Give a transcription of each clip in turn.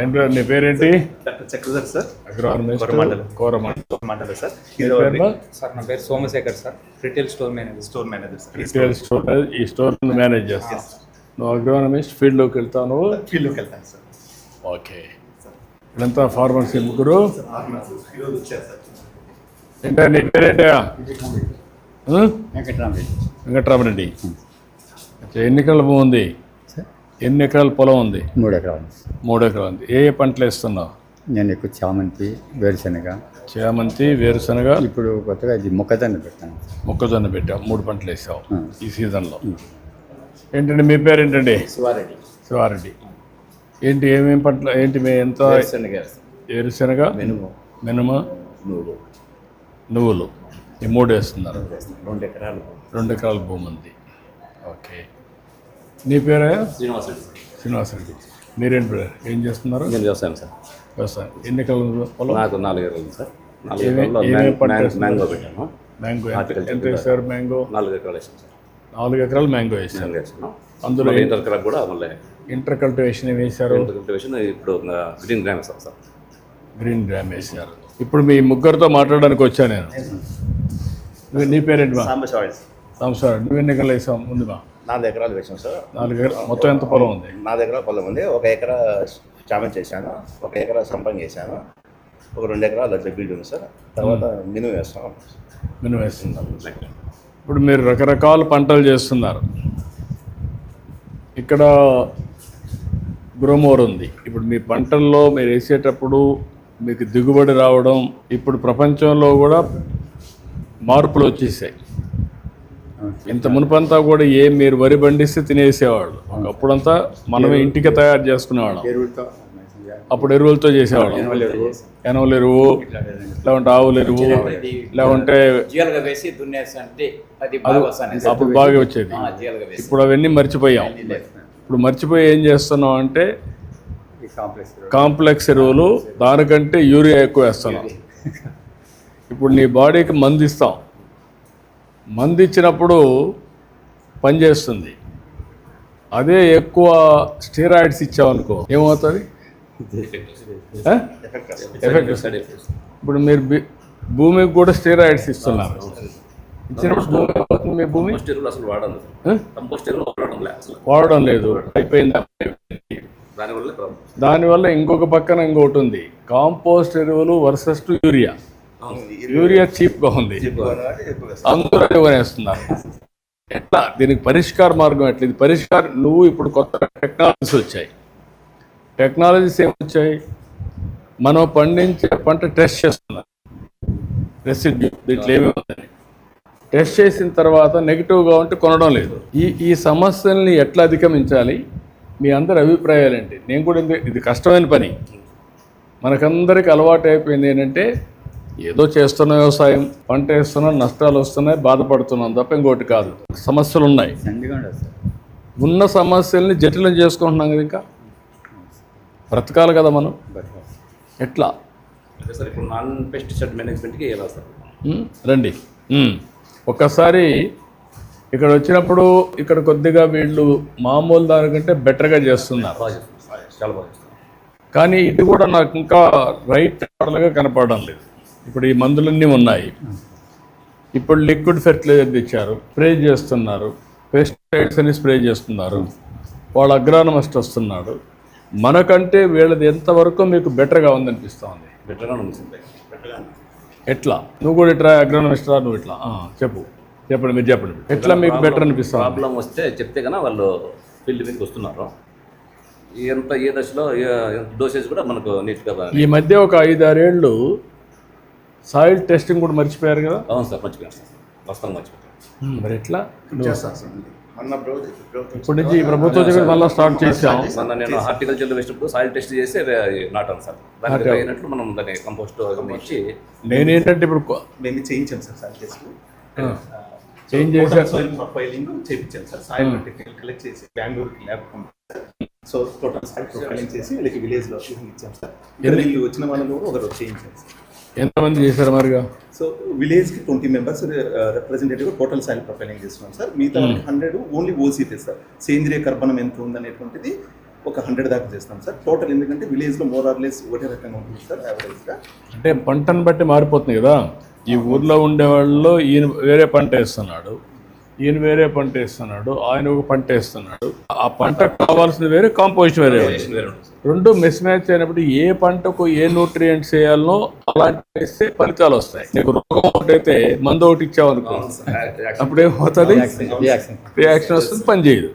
ఏంటో నీ పేరేంటి? Doctor Chakradhar sir, agronomist, Coromandel sir. Sir నా పేరు Somashekar sir, retail store manager sir. Retail store, ఈ స్టోర్ మేనేజ్ చేస్తాను. నువ్వు అగ్రోనమిస్ట్, ఫీల్డ్లోకి వెళ్తాను. ఫీల్డ్లోకి వెళ్తాను సార్. ఓకే, ఇదంతా ఫార్మర్స్ ముగ్గురు. ఈరోజు వచ్చారు సార్. ఏంటో నీ పేరేంటా? వెంకటరామరెడ్డి. ఎన్ని ఎకరాల భూమి ఉంది? ఎన్ని ఎకరాల పొలం ఉంది? 3 ఎకరాలు. 3 ఎకరాలు ఉంది. ఏ పంటలు వేస్తున్నావు? నేను ఎక్కువ చామంతి, వేరుశనగ. చామంతి, వేరుశనగ. ఇప్పుడు కొత్తగా ఇది మొక్కజొన్న పెట్టాను. మొక్కజొన్న పెట్టావు. 3 పంటలు వేసావు ఈ సీజన్లో. ఏంటండి మీ పేరు ఏంటండి? శివారెడ్డి. ఏంటి ఏమేమి పంటలు ఏంటి? ఎంత? వేరుశనగ, మినుమ, నువ్వులు. ఈ 3 వేస్తున్నారు. 2 ఎకరాల భూమి ఉంది. ఓకే, నీ పేరు? శ్రీనివాసరెడ్డి. మీరేంటి బ్రదర్, ఏం చేస్తున్నారు? నేను వ్యవసాయం సార్. వ్యవసాయం. ఎన్ని ఎకరాలు పొలం? నాకు 4 ఎకరాలు సార్. మ్యాంగో పెట్టాను. మ్యాంగో ఎంత వేసారు? మ్యాంగో 4 ఎకరాలు వేసాను సార్. 4 ఎకరాలు మ్యాంగో వేసారు. అందులో ఇంటర్ క్రాప్ కూడా మళ్ళీ ఇంటర్ కల్టివేషన్ వేశారు. కల్టివేషన్ ఇప్పుడు గ్రీన్ గ్రామ్ వేస్తాం సార్. గ్రీన్ గ్రామ్ వేసారు. ఇప్పుడు మీ ముగ్గురితో మాట్లాడడానికి వచ్చాను నేను. నీ పేరేంటి? సంవత్సరం. నువ్వు ఎన్ని ఎకరాలు వేసావు ముందు? 4 ఎకరాలు వేసాం సార్. 4 ఎకరాలు. మొత్తం ఎంత పొలం ఉంది? 4 ఎకరాల పొలం ఉంది. 1 ఎకరా చామంతి చేశాను, 1 ఎకరా సంపంగి చేశాను, ఒక 2 ఎకరాలు అట్లా బీడ్ ఉంది సార్. తర్వాత మినుము వేస్తాం. మినుము వేస్తున్నారు. ఇప్పుడు మీరు రకరకాల పంటలు చేస్తున్నారు. ఇక్కడ గ్రోమోర్ ఉంది. ఇప్పుడు మీ పంటల్లో మీరు వేసేటప్పుడు మీకు దిగుబడి రావడం, ఇప్పుడు ప్రపంచంలో కూడా మార్పులు వచ్చేసాయి. ఇంత మునుపంతా కూడా మీరు వరి పండిస్తే తినేసేవాళ్ళు. అప్పుడంతా మనమే ఇంటికి తయారు చేసుకునేవాళ్ళం. అప్పుడు ఎరువులతో చేసేవాళ్ళం. ఎనవల ఎరువు, లేకుంటే ఆవుల ఎరువు, లేకుంటే అప్పుడు బాగా వచ్చేది. ఇప్పుడు అవన్నీ మర్చిపోయాం. ఇప్పుడు మర్చిపోయి ఏం చేస్తున్నాం అంటే కాంప్లెక్స్ ఎరువులు, దానికంటే యూరియా ఎక్కువ వేస్తున్నాం. ఇప్పుడు నీ బాడీకి మందు ఇస్తాం. మందు ఇచ్చినప్పుడు పనిచేస్తుంది. అదే ఎక్కువ స్టెరాయిడ్స్ ఇచ్చామనుకో ఏమవుతుంది? ఎఫెక్ట్. ఇప్పుడు మీరు భూమికి కూడా స్టెరాయిడ్స్ ఇస్తున్నారు. ఇచ్చినప్పుడు మీ భూమి వాడడం లేదు, అయిపోయింది. దానివల్ల ఇంకొక పక్కన ఇంకోటి ఉంది, కాంపోస్ట్ ఎరువులు వర్సెస్ టు యూరియా. యూరియా చీప్గా ఉంది, అందరూ కొనేస్తున్నారు. ఎట్లా దీనికి పరిష్కార మార్గం ఎట్లా? ఇది పరిష్కారం నువ్వు ఇప్పుడు కొత్త టెక్నాలజీస్ వచ్చాయి. టెక్నాలజీస్ ఏమొచ్చాయి? మనం పండించే పంట టెస్ట్ చేస్తున్నారు. రెసిడ్యూ దీంట్లో ఏమేమి ఉందని టెస్ట్ చేసిన తర్వాత నెగిటివ్గా ఉంటే కొనడం లేదు. ఈ సమస్యల్ని ఎట్లా అధిగమించాలి? మీ అందరి అభిప్రాయాలు ఏంటి? నేను కూడా ఇది కష్టమైన పని. మనకందరికి అలవాటు అయిపోయింది ఏంటంటే ఏదో చేస్తున్న వ్యవసాయం, పంట వేస్తున్నాం, నష్టాలు వస్తున్నాయి, బాధపడుతున్నాం తప్ప ఇంకోటి కాదు. సమస్యలు ఉన్నాయి. ఉన్న సమస్యల్ని జటిలం చేసుకుంటున్నాం కదా. ఇంకా బ్రతకాలి కదా మనం. ఎట్లా? సార్ ఇప్పుడు నాన్ పెస్టిసైడ్ మేనేజ్మెంట్కి ఎలా సార్? రండి. ఒక్కసారి ఇక్కడ వచ్చినప్పుడు ఇక్కడ కొద్దిగా వీళ్ళు మామూలు దానికంటే బెటర్గా చేస్తున్నారు. చాలా బాగా చేస్తున్నారు. కానీ ఇది కూడా నాకు ఇంకా రైట్ మోడల్గా కనపడడం లేదు. ఇప్పుడు ఈ మందులన్నీ ఉన్నాయి. ఇప్పుడు లిక్విడ్ ఫెర్టిలైజర్ తెచ్చారు, స్ప్రే చేస్తున్నారు. పెస్టిసైడ్స్ అని స్ప్రే చేస్తున్నారు. వాళ్ళు అగ్రానమిస్ట్ వస్తున్నాడు. మనకంటే వీళ్ళది ఎంతవరకు మీకు బెటర్గా ఉందనిపిస్తూ ఉంది? బెటర్గా ఉంది. ఎట్లా? నువ్వు కూడా ఇట్లా అగ్రానమిస్ట్ రా, నువ్వు ఇట్లా చెప్పండి, మీరు చెప్పండి. ఎట్లా మీకు బెటర్ అనిపిస్తుంది? ప్రాబ్లం వస్తే చెప్తే కన్నా వాళ్ళు ఫీల్డ్ మీదకి వస్తున్నారు. ఏ దశలో డోసేజ్ కూడా మనకు నీట్గా. ఈ మధ్య ఒక 5-6 ఏళ్ళు సాయిల్ టెస్టింగ్ కూడా మర్చిపోయారు కదా? అవును సార్, మర్చిపోయాను సార్. వాస్తవం మర్చిపోయాను. మరి ఎట్లా? ఇప్పటి నుంచి ఈ ప్రభుత్వం దగ్గర మళ్ళీ స్టార్ట్ చేసాం. మొన్న నేను హార్టికల్చర్లో వేసినప్పుడు సాయిల్ టెస్ట్ చేసి నాటాను సార్. దానికి అయినట్లు మనం దాన్ని కంపోస్ట్ ఇచ్చి నేనేంటంటే ఇప్పుడు మేము చేయించాం సార్. సాయిల్ టెస్ట్ చేంజ్ చేశారు. సాయిల్ ప్రొఫైలింగ్ చేయించాం సార్. సాయిల్ కలెక్ట్ చేసి బెంగళూరుకి ల్యాబ్ పంపించారు. సో టోటల్ సాయిల్ ప్రొఫైలింగ్ చేసి వీళ్ళకి విలేజ్లో ఇచ్చాం సార్. వీళ్ళు వచ్చిన వాళ్ళని కూడా ఒకరు చేయించాం సార్. ఎంతమంది చేశారు మరిగా? సో విలేజ్కి 20 members representative total soil profiling చేస్తున్నాం సార్. మిగతా 100 ఓన్లీ ఓసీ సార్. సేంద్రియ కర్బనం ఎంత ఉందనేటువంటిది ఒక 100 దాకా చేస్తాం సార్. టోటల్ ఎందుకంటే విలేజ్లో మోర్ ఆర్ లెస్ ఒకటే రకంగా ఉంటుంది సార్ యావరేజ్గా. అంటే పంటను బట్టి మారిపోతుంది కదా. ఈ ఊర్లో ఉండేవాళ్ళు ఈయన వేరే పంట వేస్తున్నాడు, ఈయన వేరే పంట వేస్తున్నాడు, ఆయన ఒక పంట వేస్తున్నాడు. ఆ పంటకు కావాల్సిన వేరే, కాంపోజిషన్ వేరే. రెండు మిస్ మ్యాచ్ అయినప్పుడు ఏ పంటకు ఏ న్యూట్రియంట్స్ వేయాలనో అలాంటి వేస్తే ఫలితాలు వస్తాయి. నీకు రోగం ఒకటైతే మందు ఒకటి ఇచ్చావనుకో, అప్పుడేమవుతుంది, రియాక్షన్ వస్తుంది, పని చేయదు,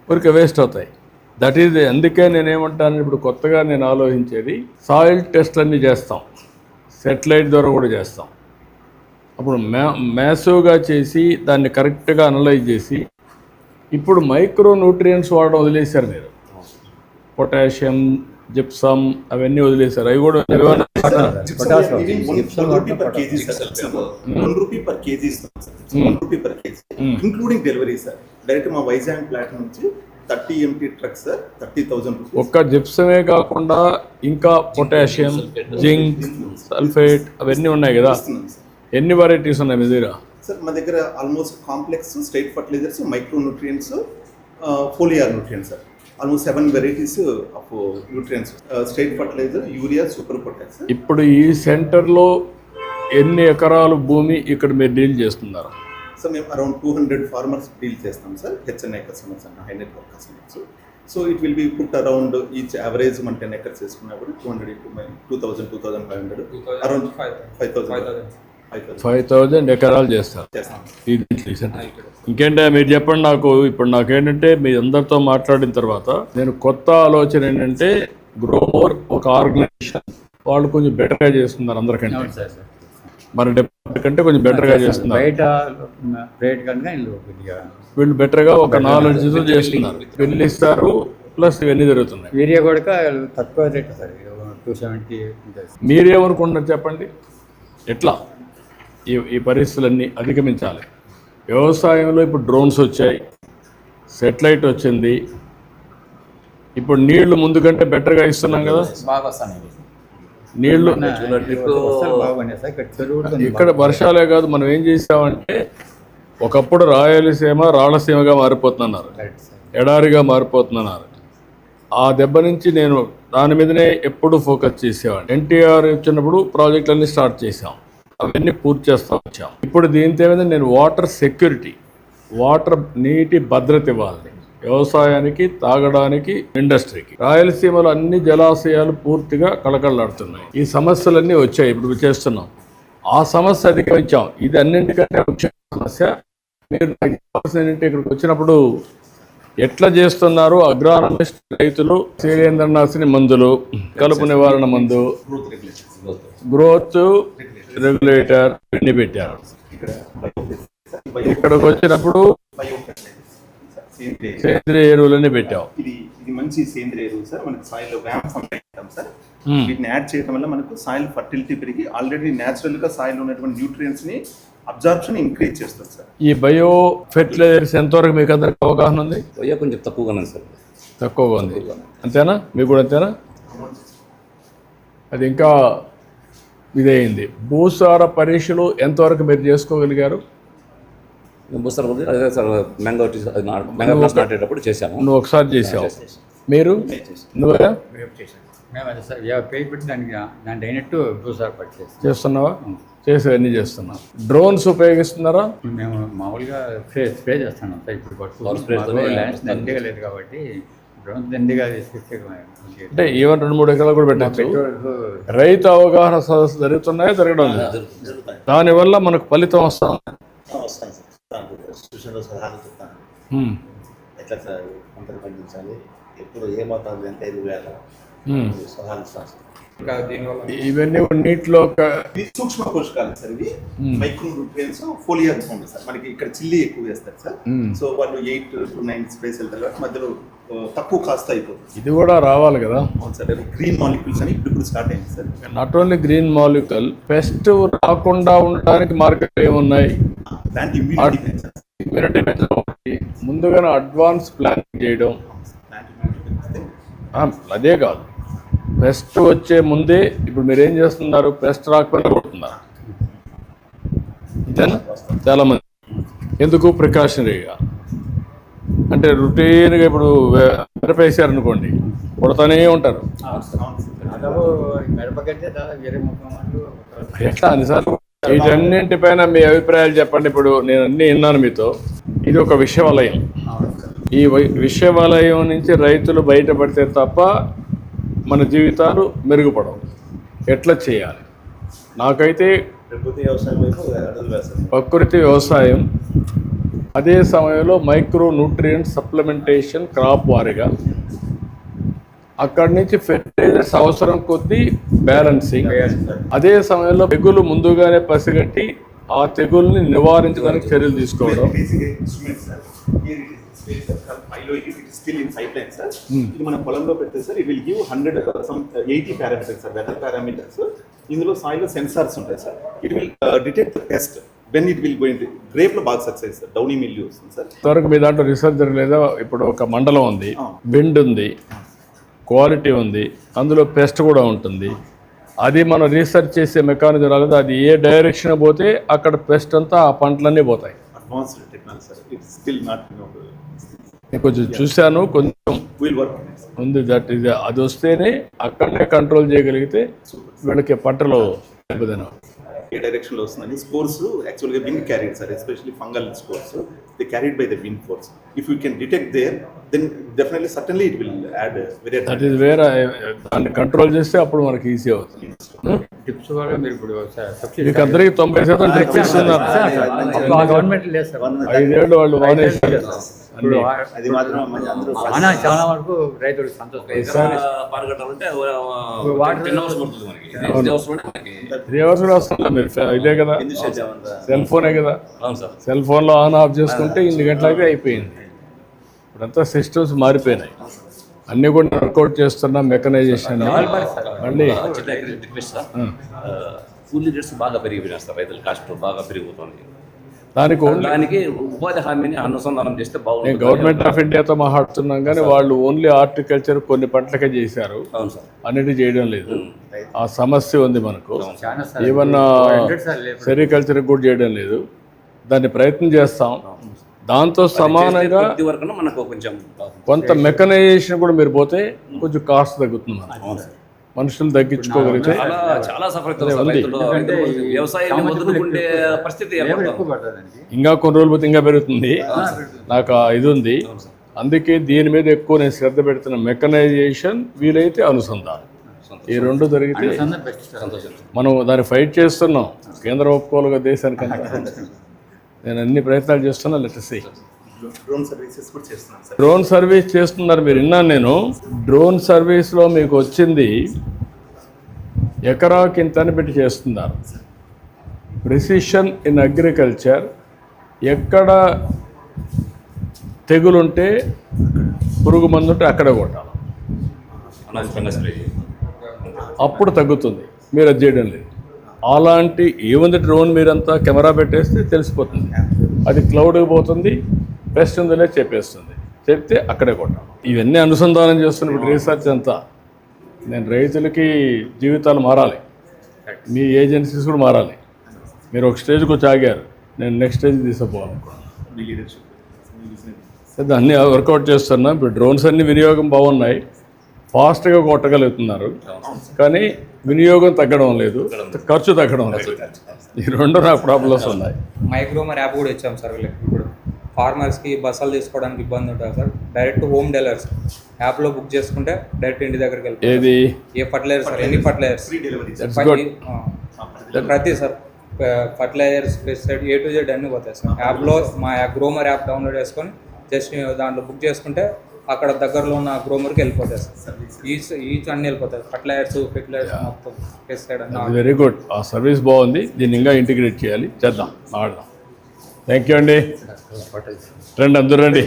ఊరికే వేస్ట్ అవుతాయి. దట్ ఈజ్ అందుకే నేనేమంటాను, ఇప్పుడు కొత్తగా నేను ఆలోచించేది సాయిల్ టెస్ట్లన్నీ చేస్తాం, సెటిలైట్ ద్వారా కూడా చేస్తాం. అప్పుడు మ్యాసివ్గా చేసి దాన్ని కరెక్ట్గా అనలైజ్ చేసి, ఇప్పుడు మైక్రో న్యూట్రియంట్స్ వాడడం వదిలేశారు మీరు. పొటాషియం, జిప్సమ్ అవన్నీ వదిలేశారు. అవి కూడా ఇంక్లూడింగ్ డెలివరీ సార్. డైరెక్ట్ మా వైజాగ్ ప్లాట్ నుంచి 30 MT ట్రక్ సార్, 30,000 రూపీస్. ఒక్క జిప్సమే కాకుండా ఇంకా పొటాషియం, జింక్, సల్ఫేట్ అవన్నీ ఉన్నాయి కదా. ఎన్ని వెరైటీస్ ఉన్నాయి మీ దగ్గర? సార్ మా దగ్గర almost complex, straight fertilizers, micro nutrients, foliar nutrients sir. Almost 7 varieties of nutrients. Straight fertilizer, urea, super potash. ఇప్పుడు ఈ సెంటర్లో ఎన్ని ఎకరాలు భూమి ఇక్కడ మీరు డీల్ చేస్తున్నారు? సో మేము అరౌండ్ 200 ఫార్మర్స్ డీల్ చేస్తాం సార్. HNI కస్టమర్స్ అన్న, high network customers. So it will be put around each average మన 10 acres చేసుకున్నప్పుడు 200 into 2,000, 2,500, అరౌండ్ 5,000 ఎకరాలు చేస్తారు. ఇంకేంటే మీరు చెప్పండి నాకు. ఇప్పుడు నాకేంటంటే మీ అందరితో మాట్లాడిన తర్వాత నేను కొత్త ఆలోచన ఏంటంటే, గ్రోమోర్ ఒక ఆర్గనైజేషన్, వాళ్ళు కొంచెం బెటర్గా చేస్తున్నారు అందరికంటే, మన డిపార్ట్మెంట్ కంటే కొంచెం బెటర్గా చేస్తున్నారు. బయట రేట్ కనుక వీళ్ళు బెటర్గా ఒక నాలెడ్జ్తో చేస్తున్నారు. బిల్లు ఇస్తారు, ప్లస్ ఇవన్నీ జరుగుతున్నాయి. ఏరియా కూడా తక్కువ రేట్ సార్, 270. మీరేమనుకుంటున్నారు చెప్పండి, ఎట్లా ఈ పరిస్థితులన్నీ అధిగమించాలి? వ్యవసాయంలో ఇప్పుడు డ్రోన్స్ వచ్చాయి, సెటిలైట్ వచ్చింది, ఇప్పుడు నీళ్లు ముందు కంటే బెటర్గా ఇస్తున్నాం కదా. నీళ్లు ఇక్కడ వర్షాలే కాదు, మనం ఏం చేసామంటే ఒకప్పుడు రాయలసీమ రాళ్లసీమగా మారిపోతున్నారు, ఎడారిగా మారిపోతున్నారు. ఆ దెబ్బ నుంచి నేను దాని మీదనే ఎప్పుడు ఫోకస్ చేసేవాడిని. NTR వచ్చినప్పుడు ప్రాజెక్టులన్నీ స్టార్ట్ చేసాం, అవన్నీ పూర్తి చేస్తూ వచ్చాం. ఇప్పుడు దీంతో మీద నేను వాటర్ సెక్యూరిటీ, వాటర్ నీటి భద్రత ఇవ్వాలి వ్యవసాయానికి, తాగడానికి, ఇండస్ట్రీకి. రాయలసీమలో అన్ని జలాశయాలు పూర్తిగా కళకళలాడుతున్నాయి. ఈ సమస్యలన్నీ వచ్చాయి, ఇప్పుడు చేస్తున్నాం. ఆ సమస్య అధిగమించాం. ఇది అన్నింటికంటే ముఖ్యమైన సమస్య. మీరు నాకు చెప్పాల్సిన ఏంటంటే, ఇక్కడికి వచ్చినప్పుడు ఎట్లా చేస్తున్నారు అగ్రానమిస్ట్ రైతులు, శిలీంద్రనాశిని మందులు, కలుపు నివారణ మందు, గ్రోత్ రెగ్యులేటర్ ఇవన్నీ పెట్టారు. ఇక్కడికి వచ్చినప్పుడు సేంద్రియ ఎరువులన్నీ పెట్టావు. ఇది మంచి సేంద్రియ ఎరువు సార్. మనకి సాయిల్ వ్యామ్ అంటాం సార్. వీటిని యాడ్ చేయడం వల్ల మనకు సాయిల్ ఫర్టిలిటీ పెరిగి ఆల్రెడీ న్యాచురల్ గా సాయిల్ ఉన్నటువంటి న్యూట్రియంట్స్ ని అబ్జార్ప్షన్ ఇంక్రీజ్ చేస్తుంది సార్. ఈ బయో ఫెర్టిలైజర్స్ ఎంతవరకు మీకు అందరికి అవగాహన ఉంది? కొంచెం తక్కువగానే సార్. తక్కువగా ఉంది, అంతేనా? మీకు కూడా అంతేనా? అది ఇంకా ఇదైంది. భూసార పరీక్షలు ఎంతవరకు మీరు చేసుకోగలిగారు? బూస్టర్ అదే సార్, మ్యాంగో నాటేటప్పుడు చేశాము. నువ్వు ఒకసారి చేసావు, మీరు నువ్వే మేము అదే సార్ పెట్టి దానికి అయినట్టు భూసార పట్టి చేస్తున్నావా? చేసేవన్నీ చేస్తున్నావు. డ్రోన్స్ ఉపయోగిస్తున్నారా? మేము మామూలుగా స్ప్రే చేస్తున్నాం సార్. ఇప్పుడు ల్యాండ్స్ దండిగా లేదు కాబట్టి డ్రోన్స్ దండిగా తీసుకొచ్చే అంటే ఈవెన్ 2-3 ఎకరాలు కూడా పెట్టచ్చు. రైతు అవగాహన సదస్సు జరుగుతున్నాయా, జరగడం లేదు? దానివల్ల మనకు ఫలితం వస్తాం. వస్తాను సార్, సూచనలు సలహాలు చెప్తాను. ఎట్లా సార్ పంటలు పండించాలి, ఎప్పుడు ఏ మోతాదు ఎంత ఎరువు వేయాలి, సలహాలు ఇస్తాను సార్. ఇవన్నీ నీటిలో సూక్ష్మ పోషకాలు సార్. ఇవి మైక్రో న్యూట్రియంట్స్, ఫోలియర్ ఉంటుంది సార్. మనకి ఇక్కడ చిల్లి ఎక్కువ వేస్తారు సార్. సో వాళ్ళు 8 to 9 స్పేస్ వెళ్తారు కాబట్టి మధ్యలో తక్కువ కాస్ట్ అయిపోతుంది. ఇది కూడా రావాలి కదా. అవును సార్. గ్రీన్ మాలిక్యూల్స్ అని ఇప్పుడు స్టార్ట్ అయింది sir. Not only green molecule, pest రాకుండా ఉండడానికి మార్కెట్ ఏమున్నాయి? ముందుగానే అడ్వాన్స్ ప్లానింగ్ చేయడం. అదే కాదు, పెస్ట్ వచ్చే ముందే ఇప్పుడు మీరు ఏం చేస్తున్నారు? పెస్ట్ రాకపోయినా కొడుతున్నారు, అంతేనా? చాలామంది ఎందుకు? ప్రికాషనరీగా. అంటే రొటీన్గా ఇప్పుడు మిరపేసారనుకోండి కొడతానే ఉంటారు. దాదాపు మిరపకంటే దాదాపు 20-30 మంది ఎట్లా అనిసార్లు వీటన్నింటిపైన మీ అభిప్రాయాలు చెప్పండి. ఇప్పుడు నేను అన్నీ విన్నాను మీతో. ఇది ఒక విషవలయం. ఈ విషవలయం నుంచి రైతులు బయటపడితే తప్ప మన జీవితాలు మెరుగుపడవు. ఎట్లా చేయాలి? నాకైతే ప్రకృతి వ్యవసాయం వైపు అడుగులు వేస్తాం. ప్రకృతి వ్యవసాయం, అదే సమయంలో మైక్రో న్యూట్రియంట్ సప్లిమెంటేషన్ క్రాప్ వారీగా, అక్కడి నుంచి ఫెర్టిలైజర్స్ అవసరం కొద్దీ బ్యాలెన్సింగ్, అదే సమయంలో తెగులు ముందుగానే పసిగట్టి ఆ తెగుల్ని నివారించడానికి చర్యలు తీసుకోవడం. ఇది మన పొలంలో పెడితే sir it will give 180 parameters sir, weather parameters. ఇందులో సాయిల్ సెన్సార్స్ ఉంటాయి sir. It will detect the pest when it will going. గ్రేప్లో బాగా సక్సెస్ సార్, డౌనీ మిల్యూ వస్తుంది సార్. ఇంతవరకు మీ దాంట్లో రీసెర్చ్ జరగలేదా? ఇప్పుడు ఒక మండలం ఉంది, బిండ్ ఉంది, క్వాలిటీ ఉంది, అందులో పెస్ట్ కూడా ఉంటుంది. అది మనం రీసెర్చ్ చేసే మెకానిజం రాలేదు. అది ఏ డైరెక్షన్ పోతే అక్కడ పెస్ట్ అంతా ఆ పంటలన్నీ పోతాయి. Advanced technology sir, it's still not నేను కొంచెం చూశాను, కొంచెం విల్ వర్క్. ఉంది. దట్ ఇది అది వస్తేనే అక్కడనే కంట్రోల్ చేయగలిగితే వీళ్ళకి పంటలో దెబ్బతిన. ఏ డైరెక్షన్లో వస్తుందని స్కోర్స్ యాక్చువల్గా wind carried sir, especially fungal spores they carried by the wind force. If you can detect there then definitely certainly it will add very. That is వేరే. దాన్ని కంట్రోల్ చేస్తే అప్పుడు మనకి ఈజీ అవుతుంది. టిప్స్ వల్ల మీరు ఇప్పుడు మీకు అందరికీ 90% టిప్స్ ఇస్తున్నారు. గవర్నమెంట్ లేదు సార్. 5 ఏళ్ళు వాళ్ళు మానేసి ఇప్పుడు అది మాత్రం అందరూ చాలా వరకు రైతులు సంతోషం. పారగట్టాలంటే 10 hours పడుతుంది మనకి. 3 hours లోనే మనకి. 3 hours కూడా వస్తుందా? మీరు ఇదే కదా, సెల్ ఫోనే కదా. అవును సార్. సెల్ ఫోన్లో ఆన్ ఆఫ్ చేసుకుంటే 2 గంటలకి అయిపోయింది. ఇప్పుడంతా సిస్టమ్స్ మారిపోయినాయి. అన్నీ కూడా వర్కౌట్ చేస్తున్నా మెకనైజేషన్. మళ్ళీ చిన్న రిక్వెస్ట్ సార్, కూలీ రేట్స్ బాగా పెరిగిపోయినాయి సార్. రైతుల కాస్ట్ బాగా పెరిగిపోతుంది. దానికి ఉపాధి హామీని అనుసంధానం చేస్తే బాగుంటుంది. నేను గవర్నమెంట్ ఆఫ్ ఇండియాతో మాట్లాడుతున్నాం కానీ వాళ్ళు ఓన్లీ హార్టికల్చర్ కొన్ని పంటలకే చేశారు, అవును సార్. అన్నిటి చేయడం లేదు. ఆ సమస్య ఉంది మనకు. చాలా ఈవెన్ సెరికల్చర్ కూడా చేయడం లేదు. దాన్ని ప్రయత్నం చేస్తాం. దాంతో సమానంగా వరకు మనకు కొంచెం కొంత మెకనైజేషన్ కూడా మీరు పోతే కొంచెం కాస్ట్ తగ్గుతుంది. మనకు మనుషులు తగ్గించుకోగలిగితే చాలా సఫర్ అవుతుంది. వ్యవసాయాన్ని వదులుకుంటే పరిస్థితి ఇంకా కొన్ని రోజులు పోతే ఇంకా పెరుగుతుంది. నాకు ఇది ఉంది. అందుకే దీని మీద ఎక్కువ నేను శ్రద్ధ పెడుతున్న. మెకనైజేషన్, వీలైతే అనుసంధానం, ఈ 2 జరిగితే మనం దాన్ని ఫైట్ చేస్తున్నాం. కేంద్రం ఒప్పుకోలుగా దేశానికంటే నేను అన్ని ప్రయత్నాలు చేస్తున్నా. Let's see. డ్రోన్ సర్వీసెస్ కూడా చేస్తున్నాం సార్. డ్రోన్ సర్వీస్ చేస్తున్నారు మీరు, విన్నాను నేను. డ్రోన్ సర్వీస్లో మీకు వచ్చింది ఎకరాకి ఇంత అని పెట్టి చేస్తున్నారు. Precision in agriculture. ఎక్కడ తెగులుంటే, పురుగు మందు ఉంటే అక్కడ కొట్టాలి, అప్పుడు తగ్గుతుంది. మీరు అది చేయడం లేదు. అలాంటి ఏముంది డ్రోన్ మీరంతా కెమెరా పెట్టేస్తే తెలిసిపోతుంది. అది క్లౌడ్కి పోతుంది, పెస్ట్ ఉందనే చెప్పేస్తుంది. చెప్తే అక్కడే కొట్టాలి. ఇవన్నీ అనుసంధానం చేస్తున్న ఇప్పుడు రీసెర్చ్ అంతా. నేను రైతులకి జీవితాలు మారాలి, మీ ఏజెన్సీస్ కూడా మారాలి. మీరు ఒక స్టేజ్కి వచ్చి ఆగారు, నేను నెక్స్ట్ స్టేజ్ తీసుకుపోవాలనుకున్నాను. అన్నీ వర్కౌట్ చేస్తున్నా. ఇప్పుడు డ్రోన్స్ అన్ని వినియోగం బాగున్నాయి, ఫాస్ట్గా కొట్టగలుగుతున్నారు. కానీ వినియోగం తగ్గడం లేదు, ఖర్చు తగ్గడం లేదు. ఈ 2 నాకు ప్రాబ్లమ్స్ ఉన్నాయి. మైక్రోమర్ యాప్ కూడా ఇచ్చాం సార్ వీళ్ళకి. ఇప్పుడు ఫార్మర్స్కి బస్సులు తీసుకోవడానికి ఇబ్బంది ఉంటుంది సార్. డైరెక్ట్ హోమ్ డెలివరీస్ యాప్లో బుక్ చేసుకుంటే డైరెక్ట్ ఇంటి దగ్గరికి వెళ్తాం. ఏది ఏ ఫర్టిలైజర్స్, ఎన్ని ఫర్టిలైజర్స్, ప్రతి sir fertilizers, pesticide, A to Z అన్నీ పోతాయి సార్ యాప్లో. మా గ్రోమర్ యాప్ డౌన్లోడ్ చేసుకొని జస్ట్ దాంట్లో బుక్ చేసుకుంటే అక్కడ దగ్గరలో ఉన్న గ్రోమర్కి వెళ్ళిపోతాయి సార్. ఈచ్ అన్నీ వెళ్ళిపోతాయి. ఫర్టిలైజర్స్ మొత్తం పెస్టిసైడ్ అన్నీ. Very good. ఆ సర్వీస్ బాగుంది. దీన్ని ఇంకా ఇంటిగ్రేట్ చేయాలి, చేద్దాం, ఆడదాం. థ్యాంక్ యూ అండి. రండి, అందరూ రండి,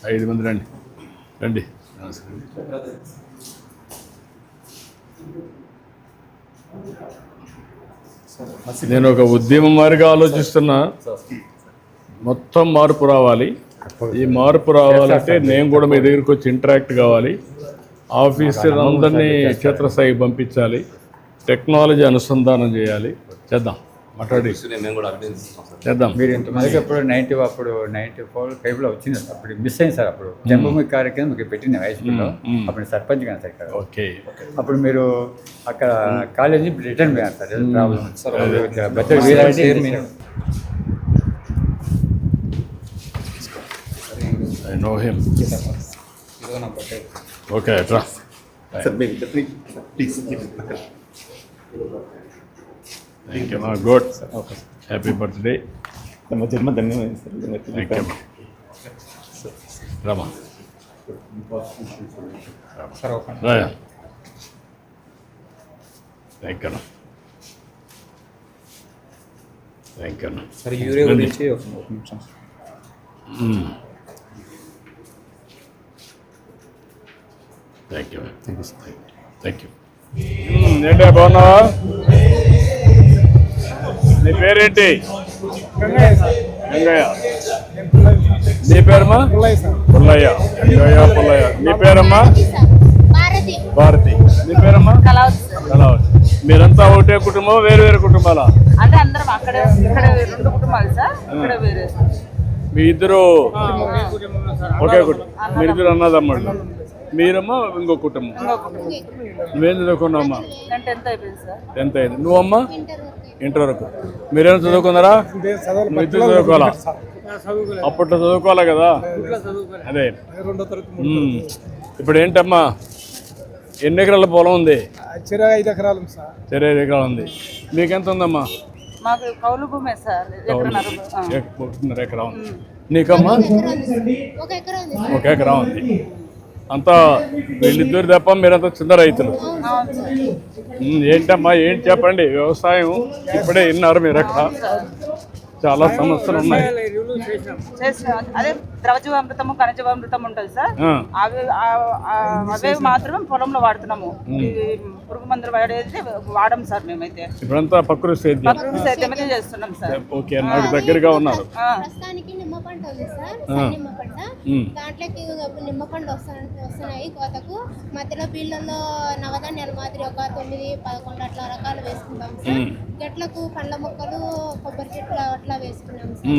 5 మంది రండి, రండి. నేను ఒక ఉద్యమం మారిగా ఆలోచిస్తున్నా. మొత్తం మార్పు రావాలి. ఈ మార్పు రావాలంటే నేను కూడా మీ దగ్గరికి వచ్చి ఇంటరాక్ట్ కావాలి. ఆఫీసర్ అందరినీ క్షేత్రస్థాయికి పంపించాలి. టెక్నాలజీ అనుసంధానం చేయాలి. చేద్దాం. మాట్లాడి మేము కూడా అభినందిస్తాం సార్. చేద్దాం. మీరు ఇంతమందికి అప్పుడు 94 వచ్చింది సార్. అప్పుడు మిస్ అయింది సార్. అప్పుడు జన్మభూమి కార్యక్రమం మీకు పెట్టింది హై స్కూల్లో. అప్పుడు సర్పంచ్ కానీ సార్ ఇక్కడ. ఓకే. అప్పుడు మీరు అక్కడ కాలేజీ రిటర్న్ పోయారు సార్. ప్రాబ్లం సార్ బెటర్ వీలైతే ఐ నో హిమ్. ఇదిగో నా బర్త్డే. ఓకే రా. సార్ మేము please thank you. Good. Happy birthday. తమ జన్మ ధన్యమైంది sir. Thank you. Rama sir ఒక రాయా. Thank you. Thank you. Sir urea గురించి ఒక నిమిషం sir. Thank you. Thank you. ఏంటో బాగున్నావా? నీ పేరేంటి? గంగయ్య. నీ పేరమ్మా? పుల్లయ్య. గంగయ్య పుల్లయ్య. నీ పేరమ్మా? భారతి. నీ పేరమ్మా? కళావతి. మీరంతా ఒకటే కుటుంబం, వేరు వేరు కుటుంబాలా? అంటే అందరం అక్కడే ఇక్కడ 2 కుటుంబాలు సార్. ఇక్కడ వేరే మీ ఇద్దరు ఒకే కుటుంబం. మీరిద్దరు అన్నదమ్ముళ్ళు. మీరమ్మా ఇంకో కుటుంబం. నువ్వేం చదువుకున్నావమ్మా? 10th అయిపోయింది సార్. 10th అయింది. నువ్వమ్మా? ఇంటర్ వరకు. మీరేం చదువుకున్నారా? నువ్వు ఇద్దరు చదువుకోవాలా? అప్పట్లో చదువుకోవాలా కదా? అదే. ఇప్పుడు ఏంటమ్మా, ఎన్ని ఎకరాల పొలం ఉంది? 5 ఎకరాలు సార్. 5 ఎకరాలు ఉంది. మీకెంత ఉందమ్మా? మాకు కౌలు భూమే సార్. 1.5 ఎకరా ఉంది. నీకమ్మా? 1 ఎకరా ఉంది. అంతా వీళ్ళిద్దరు తప్ప మీరంతా చిన్న రైతులు. ఏంటమ్మా ఏంటి చెప్పండి. వ్యవసాయం ఇప్పుడే విన్నారు మీరు. అక్కడ చాలా సమస్యలు ఉన్నాయి. అదే ద్రవజీవామృతము ఖనిజామృతం ఉంటుంది సార్. అవే మాత్రమే పొలంలో వాడుతున్నాము. పురుగు మందులు వాడేది వాడము సార్. మేమైతే ఇప్పుడంతా ప్రకృతి సేద్యమే చేస్తున్నాం సార్. ఓకే. నాకు దగ్గరగా ఉన్నారు. ప్రస్తుతానికి నిమ్మ పంట ఉంది సార్. నిమ్మ పంట దాంట్లోకి నిమ్మ పండు వస్తున్నాయి కోతకు. మధ్యలో బీళ్ళల్లో నవధాన్యాలు మాదిరి ఒక 9-11 అట్లా రకాలు వేసుకుంటాం సార్. గట్లకు పండ్ల మొక్కలు, కొబ్బరి చెట్లు అట్లా వేసుకున్నాం సార్.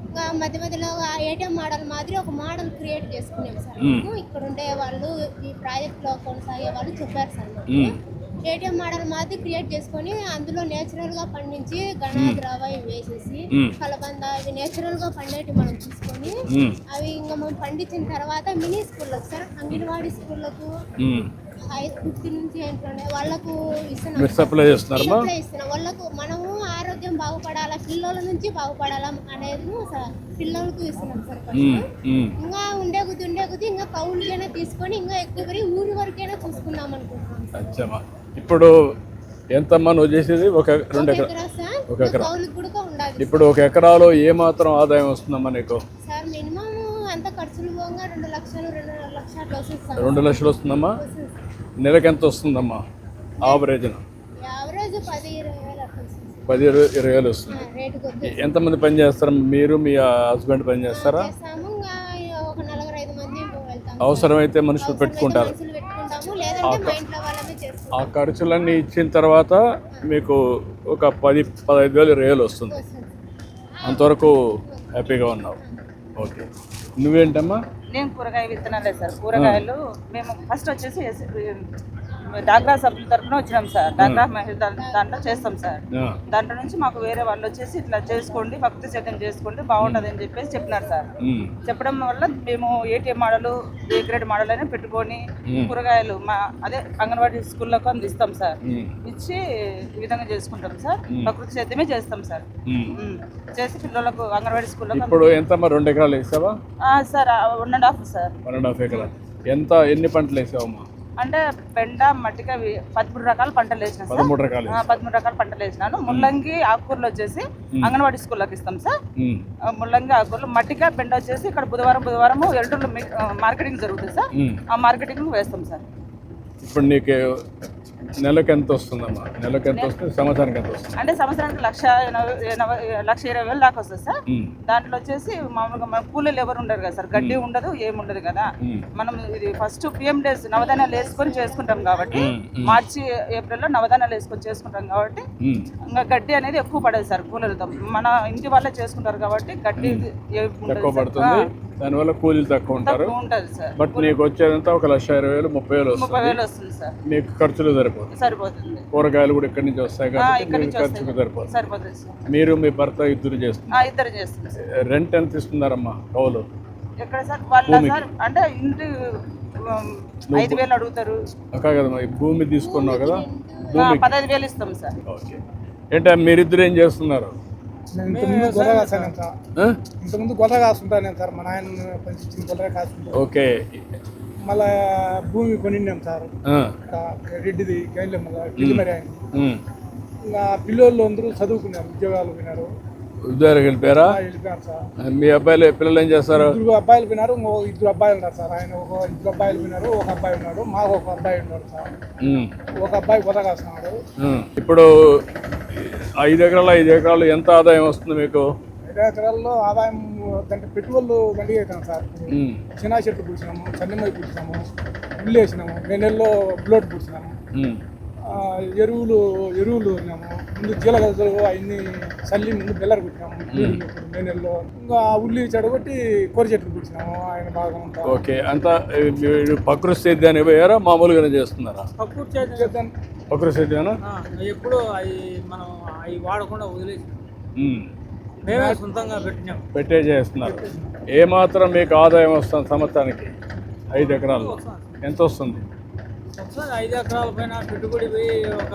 ఇంకా మధ్య మధ్యలో ఏటీఎం మోడల్ మాదిరి ఒక మోడల్ క్రియేట్ చేసుకున్నాం సార్. ఇక్కడ ఉండే వాళ్ళు ఈ ప్రాజెక్ట్ లో కొనసాగే వాళ్ళు చెప్పారు సార్. ఏటీఎం మోడల్ మాది క్రియేట్ చేసుకొని అందులో నేచురల్ గా పండించి గణాద్రవ వేసేసి కలబంద ఇవి నేచురల్ గా పండేటి మనం తీసుకొని అవి ఇంకా మనం పండించిన తర్వాత మినీ స్కూళ్ళకు సార్, అంగన్వాడీ స్కూళ్ళకు 5 నుంచి ఏంటంటే వాళ్ళకు ఇస్తున్నాం. సప్లై చేస్తున్నారమ్మా? ఇస్తున్నాం వాళ్ళకు. మనము ఆరోగ్యం బాగుపడాలా, పిల్లల నుంచి బాగుపడాలా అనేది పిల్లలకు ఇస్తున్నాం సార్. ఇంకా ఉండే కొద్ది ఇంకా కౌలుకైనా తీసుకొని ఇంకా ఎక్కువ పెరిగి ఊరి వరకైనా చూసుకున్నాం అనుకుంటున్నాం. ఇప్పుడు ఎంతమ్మా నువ్వు చేసేది? 2 ఎకరా. 1 ఎకరా. ఇప్పుడు 1 ఎకరాలో ఏ మాత్రం ఆదాయం వస్తుందమ్మా నీకు? సార్ మినిమం అంత ఖర్చులు పోగా 2 లక్షలు 2.5 లక్షలు వస్తుంది సార్. 2 లక్షలు వస్తుందమ్మా? నెలకు ఎంత వస్తుందమ్మా యావరేజ్? 10-20 వేలు వస్తుంది. ఎంతమంది పని చేస్తారు? మీరు మీ హస్బెండ్ పని చేస్తారా? అవసరమైతే మనుషులు పెట్టుకుంటారు. ఆ ఖర్చులన్నీ ఇచ్చిన తర్వాత మీకు ఒక 10-15 వేలు వస్తుంది. అంతవరకు హ్యాపీగా ఉన్నావు. ఓకే. నువ్వేంటమ్మా? నేను కూరగాయ విత్తనాలే సార్. కూరగాయలు మేము ఫస్ట్ వచ్చేసి డాక్రా సభ్యుల తరఫున వచ్చినాం సార్. డాక్రా మహిళ దాంట్లో చేస్తాం సార్. దాంట్లో నుంచి మాకు వేరే వాళ్ళు వచ్చేసి ఇట్లా చేసుకోండి, భక్తి సేద్యం చేసుకోండి బాగుంటుంది అని చెప్పేసి చెప్పినారు సార్. చెప్పడం వల్ల మేము ATM model, A grade model అయినా పెట్టుకొని కూరగాయలు అదే అంగన్వాడీ స్కూల్లకు అందిస్తాం సార్. ఇచ్చి ఈ విధంగా చేసుకుంటాం సార్. ప్రకృతి సేద్యమే చేస్తాం సార్. చేసి పిల్లలకు అంగన్వాడీ స్కూల్లో. ఇప్పుడు ఎంతమ్మా? 2 ఎకరాలు వేసావా సార్? 1.5 సార్. 1.5 ఎకరాలు. ఎన్ని పంటలు వేసావమ్మా? అంటే బెండ, మట్టిక 13 రకాల పంటలు వేసిన సార్. 13 రకాలు. 13 రకాల పంటలు వేసినాను. ముల్లంగి, ఆకుకూరలు వచ్చేసి అంగన్వాడీ స్కూల్లోకి ఇస్తాం సార్. ముల్లంగి, ఆకుకూరలు, మట్టిక, బెండ వచ్చేసి ఇక్కడ బుధవారం ఎల్లుండి మార్కెటింగ్ జరుగుతుంది సార్. ఆ మార్కెటింగ్ వేస్తాం సార్. ఇప్పుడు నీకు నెలకు ఎంత వస్తుందమ్మా? నెలకు ఎంత వస్తుంది? సంవత్సరానికి ఎంత వస్తుంది? అంటే సంవత్సరానికి 1,20,000 దాకా వస్తుంది సార్. దాంట్లో వచ్చేసి మామూలుగా మన కూలీలు ఎవరు ఉండరు కదా సార్, గడ్డి ఉండదు ఏముండదు కదా. మనం ఇది ఫస్ట్ పిఎం డేస్ నవధాన్యాలు వేసుకొని చేసుకుంటాం కాబట్టి, మార్చి ఏప్రిల్లో నవధాన్యాలు వేసుకొని చేసుకుంటాం కాబట్టి ఇంకా గడ్డి అనేది ఎక్కువ పడదు సార్ కూలీలతో. మన ఇంటి వాళ్ళే చేసుకుంటారు కాబట్టి గడ్డి తక్కువ పడుతుంది, దానివల్ల కూలీలు తక్కువ ఉంటారు. ఉంటుంది సార్. బట్ నీకు వచ్చేదంతా 1,20,000 30,000 వస్తుంది. 30,000 వస్తుంది సార్. నీకు ఖర్చులు సరిపోతుంది. సరిపోతుంది. కూరగాయలు కూడా ఇక్కడి నుంచి వస్తాయి కాబట్టి ఇక్కడి మీకు నుంచి ఖర్చుకు సరిపోతుంది. సరిపోతుంది సార్. మీరు మీ భర్త ఇద్దరు చేస్తున్నారు. ఇద్దరు చేస్తుంది సార్. రెంట్ ఎంత ఇస్తున్నారమ్మా కౌలు? ఎక్కడ సార్ వాళ్ళ సార్ అంటే ఇంటి 5,000 అడుగుతారు. అక్క కదమ్మా, ఈ భూమి తీసుకున్నావు కదా, 15,000 ఇస్తాం సార్. ఓకే. ఏంటో మీరిద్దరు ఏం చేస్తున్నారు? ఇంతకుముందు గొర్రె కాసాను సార్. ఇంతకుముందు గొర్రె కాస్తుంటాను సార్. మా నాయన పంచించిన గొర్రె కాస్తుంటాను. ఓకే. మళ్ళా భూమి కొనిన్నాం సార్. రెడ్డిది గైన్లో మళ్ళీ ఢిల్లీ మరి ఆయన. ఇంకా పిల్లలు అందరూ చదువుకున్నారు, ఉద్యోగాలు పోయినారు. ఉద్యోగాలకు వెళ్ళిపోయారా? వెళ్ళిపోయారు సార్. మీ పిల్లలు ఏం చేస్తారు? 2 అబ్బాయిలు పోయినారు, 2 అబ్బాయిలు ఉన్నారు సార్. ఆయన 2 అబ్బాయిలు పోయినారు, 1 అబ్బాయి ఉన్నాడు. మాకు 1 అబ్బాయి ఉన్నాడు సార్. 1 అబ్బాయి గొర్రె కాస్తున్నాడు. ఇప్పుడు 5 ఎకరాలు ఎంత ఆదాయం వస్తుంది మీకు? 5 ఎకరాల్లో ఆదాయం అంటే పెట్టుబడులు దండిగా అవుతాం సార్. చిన్న చెట్లు పూసినాము, చన్నమై పూసినాము, ఉల్లు వేసినాము, 2 నెలల్లో బ్లోట్ పూసినాము, ఎరువులు ఉన్నాము. ముందు జీలగలు అవన్నీ చల్లి ముందు బెల్లర్ పెట్టినాము 2 నెలల్లో. ఇంకా ఉల్లి చెడగొట్టి కూర చెట్లు పూసినాము. ఆయన బాగా ఉంటాం. ఓకే. అంతా ప్రకృతి సేద్యాన్ని పోయారా, మామూలుగానే చేస్తున్నారా? ప్రకృతి సేద్యానా? ఎప్పుడు అవి మనం అవి వాడకుండా వదిలేసి మేమే సొంతంగా పెట్టే చేస్తున్నారు. ఏమాత్రం మీకు ఆదాయం వస్తుంది సంవత్సరానికి 5 ఎకరాల్లో? ఎంత వస్తుంది? 5 ఎకరాల పైన పెట్టుబడి పోయి ఒక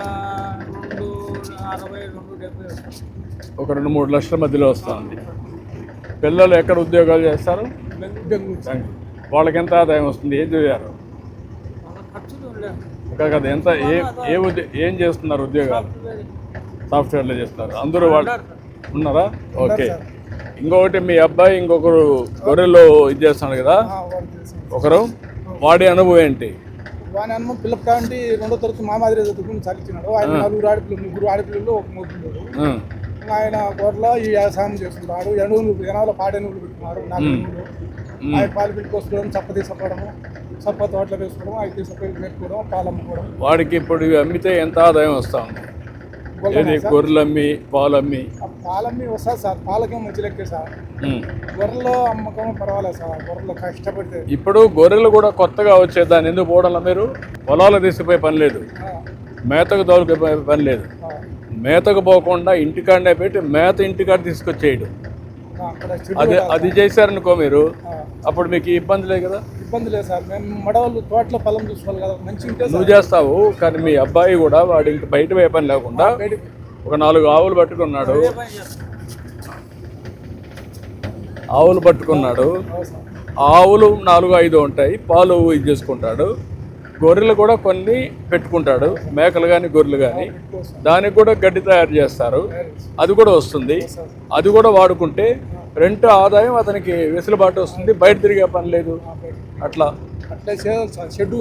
260, 270 వస్తుంది. ఒక 2-3 లక్షల మధ్యలో వస్తుంది. పిల్లలు ఎక్కడ ఉద్యోగాలు చేస్తారు? వాళ్ళకి ఎంత ఆదాయం వస్తుంది? ఏం చదివారు? ఖర్చులు ఉండలేదు కదా. ఎంత ఏం చేస్తున్నారు ఉద్యోగాలు? సాఫ్ట్వేర్లో చేస్తున్నారు. అందరూ వాళ్ళు ఉన్నారా? ఓకే. ఇంకొకటి మీ అబ్బాయి ఇంకొకరు గొర్రెల్లో ఇది చేస్తున్నాడు కదా, ఒకరు, వాడి అనుభవం ఏంటి? వాని అనుభవం పిల్లలు కాబట్టి 2వ తరగతి మా మాదిరి చదువుకుని చదివించినాడు. ఆయన 4 ఆడపిల్లలు, 3 ఆడపిల్లలు, 1 మగపిల్లలు. ఆయన గొర్రెలో ఈ వ్యవసాయం చేస్తున్నాడు. ఎనవల పాడెనుగులు పెట్టుకున్నారు, 4 ఎనుగులు. ఆయన పాలు పెట్టుకోవడం, చప్ప తీసుకోవడము, చప్ప తోటలు వేసుకోవడం, 5 తీసుకొని పెట్టుకోవడం, పాలు అమ్ముకోవడం. వాడికి ఇప్పుడు అమ్మితే ఎంత ఆదాయం వస్తా ఉంది? గొర్రెలు అమ్మి పాలు అమ్మి? పాలమ్మి వస్తుంది సార్. పాలకేమో మంచి లెక్కే సార్. గొర్రెలో అమ్మకం పర్వాలేదు సార్. గొర్రెలు కష్టపడితే ఇప్పుడు గొర్రెలు కూడా కొత్తగా వచ్చేదాన్ని ఎందుకు పోవడంలో మీరు? పొలాలు తీసిపోయే పని లేదు, మేతకు తోలుకే పని లేదు. మేతకు పోకుండా ఇంటికాడనే పెట్టి మేత ఇంటికాడ తీసుకొచ్చేయడం, అది చేశారనుకో మీరు, అప్పుడు మీకు ఇబ్బంది లేదు కదా? ఇబ్బంది లేదు సార్. మేము మడవాళ్ళు తోటలో పొలం చూసుకోవాలి కదా, మంచి ఉంటే నువ్వు చేస్తావు. కానీ మీ అబ్బాయి కూడా వాడు ఇంక బయట పోయే పని లేకుండా ఒక 4 ఆవులు పట్టుకున్నాడు. ఆవులు 4-5 ఉంటాయి, పాలు ఇది చేసుకుంటాడు. గొర్రెలు కూడా కొన్ని పెట్టుకుంటాడు, మేకలు కానీ గొర్రెలు కానీ. దానికి కూడా గడ్డి తయారు చేస్తారు, అది కూడా వస్తుంది. అది కూడా వాడుకుంటే రెంట్ ఆదాయం అతనికి వెసులుబాటు వస్తుంది, బయట తిరిగే పని లేదు. అట్లా షెడ్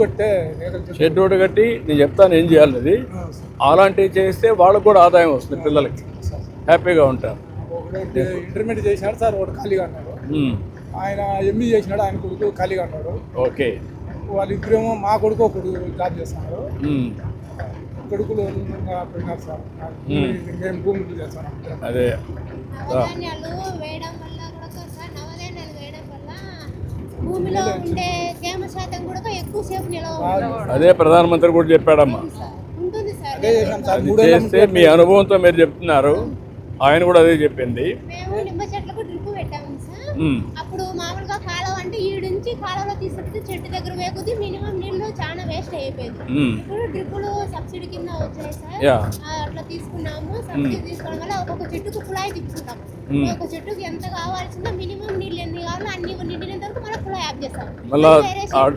ఒకటి కట్టి నేను చెప్తాను ఏం చేయాలనేది. అలాంటివి చేస్తే వాళ్ళకు కూడా ఆదాయం వస్తుంది, పిల్లలకి హ్యాపీగా ఉంటారు. ఇంటర్మీడియట్ చేసినాడు సార్, ఒకటి ఖాళీగా అన్నాడు. ఆయన ఎంబీ చేసినాడు, ఆయన కొడుకు ఖాళీగా అన్నాడు. ఓకే. వాళ్ళిద్దరేమో మా కొడుకు ఒకడు జాబ్ చేస్తున్నారు. కొడుకులు పోయినారు సార్. మేము భూములు చేస్తాను. అదే నవధాన్యాలు వేయడం వల్ల కూడా సార్, నవధాన్యాలు వేయడం వల్ల భూమిలో ఉండే తేమ శాతం కూడా ఎక్కువసేపు నిలవ అదే ప్రధానమంత్రి కూడా చెప్పాడమ్మా. ఉంటుంది సార్. అది చేస్తే మీ అనుభవంతో మీరు చెప్తున్నారు, ఆయన కూడా అదే చెప్పింది. మేము నిమ్మ చెట్లకు డ్రిప్ పెట్టాము సార్. అప్పుడు మామూలుగా కాలువ అంటే ఈడుంచి కాలువలో తీసుకుంటే చెట్టు దగ్గర వేగుది మినిమం నీళ్ళు చాలా వేస్ట్ అయిపోయింది. ఇప్పుడు డ్రిప్పులు సబ్సిడీ కింద వచ్చాయి సార్. అట్లా తీసుకున్నాము. సబ్సిడీ తీసుకోవడం వల్ల ఒక్కొక్క చెట్టుకు కుళాయి తిప్పుకుంటాం. ఒక చెట్టుకి ఎంత కావాల్సిందో మినిమం నీళ్ళు ఎన్ని కావాలో అన్ని నిండినంత వరకు మనం కుళాయి ఆఫ్ చేస్తాం.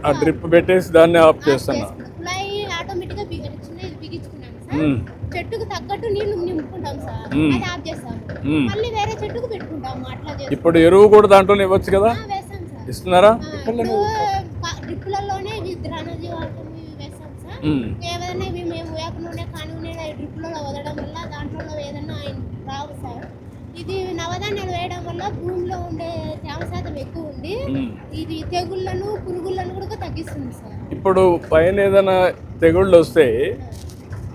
ఆ డ్రిప్ పెట్టేసి దాన్ని ఆఫ్ చేస్తాను. కుళాయి ఆటోమేటిక్ గా చిన్నది బిగించుకున్నాం సార్. చెట్టుకు తగ్గట్టు నీళ్లు నింపుకుంటాం సార్, అది ఆఫ్ చేస్తాం. మళ్ళీ వేరే చెట్టుకు పెట్టుకుంటాము. అట్లా చేస్తాం. ఇప్పుడు ఎరువు కూడా దాంట్లోనే ఇవ్వచ్చు కదా, వేస్తాం సార్. ఇస్తున్నారా? డ్రిప్పులలోనే ద్రాణజీ వాటర్ వేస్తాం సార్. ఏదైనా ఇవి మేము వేప నూనె కాని నూనె డ్రిప్లలో వదలడం వల్ల దాంట్లో ఏదైనా రావు సార్. ఇది నవధాన్యాలు వేయడం వల్ల భూమిలో ఉండే తేమ శాతం ఎక్కువ ఉండి ఇది తెగుళ్ళను పురుగులను కూడా తగ్గిస్తుంది సార్. ఇప్పుడు పైన ఏదైనా తెగుళ్ళు వస్తే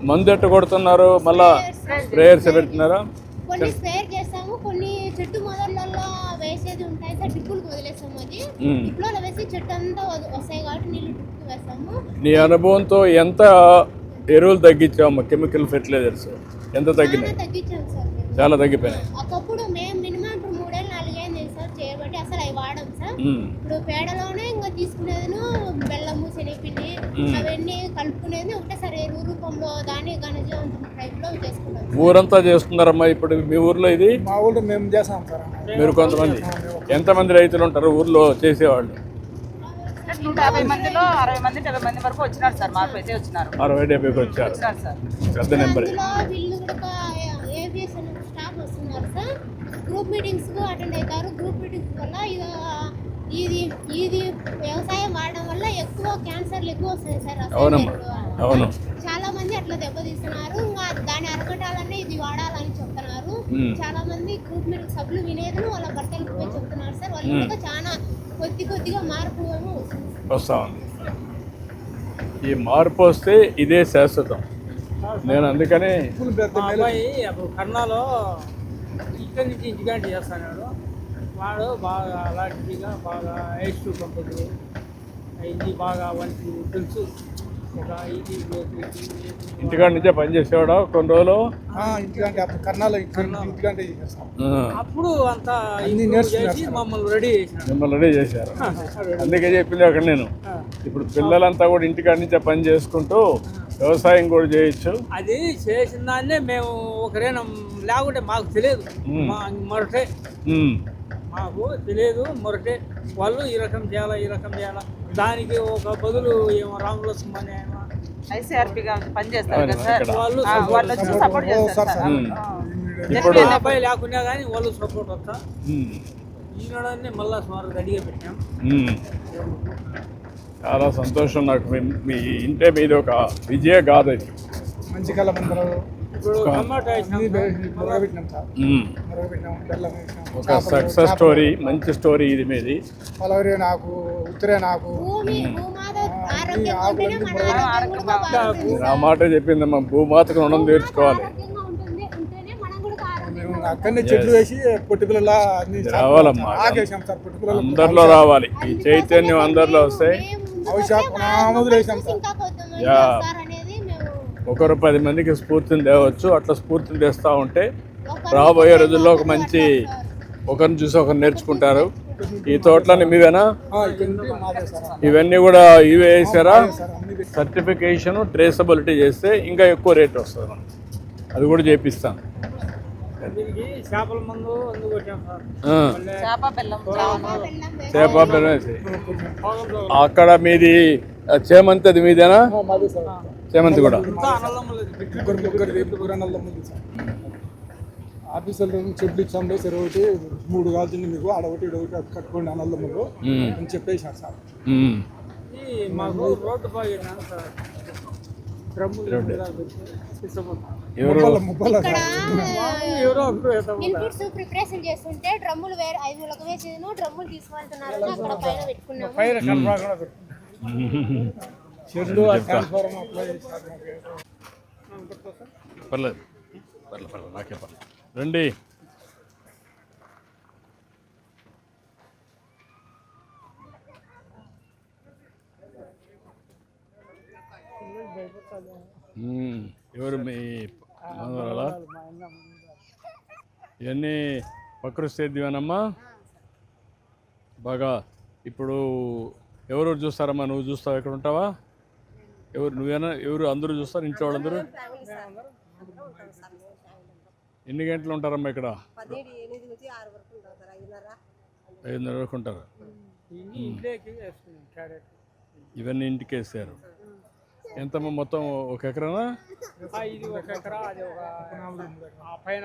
మందు ఎట్ట కొడుతున్నారు, మళ్ళా స్ప్రేయర్స్ పెడుతున్నారా? కొన్ని స్ప్రేయర్ చేస్తాము, కొన్ని చెట్టు మొదళ్ళలో వేసేది ఉంటాయి సార్, డ్రిప్పులకు వదిలేస్తాము. అది డ్రిప్పులో వేసి చెట్టు అంతా వస్తాయి కాబట్టి నీళ్ళు డ్రిప్పుకు వేస్తాము. నీ అనుభవంతో ఎంత ఎరువులు తగ్గించాము? కెమికల్ ఫెర్టిలైజర్స్ ఎంత తగ్గినాయి? తగ్గించాము సార్ మేము. చాలా తగ్గిపోయినాయి. ఒకప్పుడు మేము మినిమం ఇప్పుడు 3 ఏళ్ళు 4 ఏళ్ళు సార్ చేయబట్టి అసలు అవి వాడడం సార్. ఇప్పుడు పేడలోనే ఇంకా తీసుకునేది బెల్లము శనగపిండి అవన్నీ కలుపుకునేది ఒకటేసారి ఎరువు రూపంలో దాన్ని ఘనజీవం టైప్ లో చేసుకుంటాం. ఊరంతా చేస్తున్నారమ్మా ఇప్పుడు మీ ఊర్లో ఇది? మా ఊళ్ళో మేము చేస్తాం సార్. మీరు కొంతమంది ఎంతమంది రైతులు ఉంటారు ఊర్లో చేసేవాళ్ళు? 150 మందిలో 60 మంది 70 మంది వరకు వచ్చినారు సార్. మార్పు అయితే వచ్చినారు, 60-70కి వచ్చారు. సార్. పెద్ద నెంబర్. అందులో వీళ్ళు కూడా ఏవిఎస్ స్టాఫ్ వస్తున్నారు సార్. గ్రూప్ మీటింగ్స్ కు అటెండ్ అవుతారు. గ్రూప్ మీటింగ్స్ వల్ల ఇది వ్యవసాయం వాడడం వల్ల ఎక్కువ క్యాన్సర్లు ఎక్కువ వస్తాయి సార్. అవునమ్మా, అవును. చాలా మంది అట్లా దెబ్బతీస్తున్నారు. ఇంకా దాన్ని అరకటాలనే ఇది వాడాలని చెప్తున్నారు. చాలా మంది గ్రూప్ మీటింగ్ సభ్యులు వినేది వాళ్ళ భర్తలకు పోయి చెప్తున్నారు సార్. వాళ్ళు కూడా చాలా కొద్దిగా మార్పు వస్తా ఉంది. ఈ మార్పు వస్తే ఇదే శాశ్వతం. నేను అందుకనే మా అబ్బాయి అప్పుడు కర్ణాలో ఇక్కడి నుంచి ఇంటికాంటి చేస్తాడు. వాడు బాగా అలాంటిగా బాగా H2 కంపెనీ ఇది బాగా వంటి తెలుసు. ఒక ఇది ఇంటికాడ నుంచే పని చేసేవాడా కొన్ని రోజులు? ఇంటికంటే అప్పుడు కర్ణాలో ఇంటికంటే చేస్తాం. అప్పుడు అంతా అన్ని చేసి మమ్మల్ని రెడీ చేసినాడు. మిమ్మల్ని రెడీ చేశారు. అందుకే చెప్పింది అక్కడ నేను. ఇప్పుడు పిల్లలంతా కూడా ఇంటికాడ నుంచే పని చేసుకుంటూ వ్యవసాయం కూడా చేయొచ్చు. అది చేసిన దాన్నే మేము ఒకరేనా లేకుంటే మాకు తెలియదు. మొరటే మాకు తెలియదు. మొరటే వాళ్ళు ఈ రకం చేయాలా దానికి ఒక బదులు ఏమో రామలక్ష్మణ్ అనే ICRP గా పనిచేస్తారు కదా సార్. వాళ్ళు వచ్చి సపోర్ట్ చేస్తారు సార్. ఇప్పుడు అబ్బాయి లేకున్నా కానీ వాళ్ళు సపోర్ట్ వస్తా ఈనాడనే మళ్ళా సుమారు రెడీగా పెట్టాం. చాలా సంతోషం నాకు. మీ ఇంటే మీది ఒక విజయ గాథ ఇది. మంచి కళ్ళ మందరం ఇప్పుడు టమాటా పెట్టినాం సార్. పెట్టినాం, బెల్లం వేసినాం. ఒక సక్సెస్ స్టోరీ, మంచి స్టోరీ ఇది మీది. పలవరే నాకు ఉత్తరే నాకు భూమాత ఆరోగ్యంగా ఉంటేనే మన ఆరోగ్యం కూడా బాగుంటుంది. ఆ మాట చెప్పిందమ్మా, భూమాతకు రుణం తీర్చుకోవాలి. ఆరోగ్యంగా ఉంటేనే మనం కూడా ఆరోగ్యంగా మేము అక్కడనే చెట్లు వేసి పొట్టి పిల్లల రావాలమ్మా, ఆగేసాం సార్. పొట్టి పిల్లలు అందరిలో రావాలి. ఈ చైతన్యం అందరిలో వస్తే వదిలేసాం సార్. ఇంకా కొంతమంది యా. సార్ అనేది మేము ఒకరు 10 మందికి స్ఫూర్తిని తేవచ్చు. అట్లా స్ఫూర్తిని తెస్తూ ఉంటే రాబోయే రోజుల్లో ఒక మంచి ఒకరిని చూసి ఒకరు నేర్చుకుంటారు. ఈ తోటలన్నీ మీవేనా? ఇవన్నీ కూడా ఇవే వేసారా? సర్టిఫికేషన్ ట్రేసబిలిటీ చేస్తే ఇంకా ఎక్కువ రేట్ వస్తుంది మనకి. అది కూడా చేపిస్తాను. దీనికి చేపల మందు అందుకు కొట్టాం సార్. చేప బెల్లం చేప బెల్లం వేసి. అక్కడ మీది చేమంతి, అది మీదేనా? చేమంతి కూడా ఆఫీసర్లు చెట్లు ఇచ్చాము సార్. ఒకటి 3 కాల్చింది మీకు, ఆడొకటి ఇడొకటి కట్టుకోండి అన్నదమ్ములు అని చెప్పేసారు సార్. మాకు రోడ్డు బాగా సార్. ఇన్పుట్స్ ప్రిపరేషన్ చేస్తుంటే డ్రమ్ములు వేరే 5 వేసి డ్రమ్ములు తీసుకెళ్తున్నారు. అక్కడ పైన పెట్టుకున్నాము. చెట్లు ట్రాన్స్ఫార్మర్ అప్లై చేశారు. పర్లేదు పర్లేదు నాకే పర్లేదు. రండి. ఎవరు మీ మనవరాలా? ఇవన్నీ ప్రకృతి సేద్యమేనమ్మా. బాగా ఇప్పుడు ఎవరు చూస్తారమ్మా? నువ్వు చూస్తావు? ఎక్కడ ఉంటావా? ఎవరు నువ్వేనా? ఎవరు అందరూ చూస్తారు? ఇంట్లో వాళ్ళందరూ ఎన్ని గంటలు ఉంటారమ్మా ఇక్కడ? 5:30 వరకు ఉంటారు. ఇవన్నీ ఇంటికి వేసారు. ఎంతమ్మా మొత్తం? 1 ఎకరానా? ఇది 1 ఎకరా, అది ఒక పైన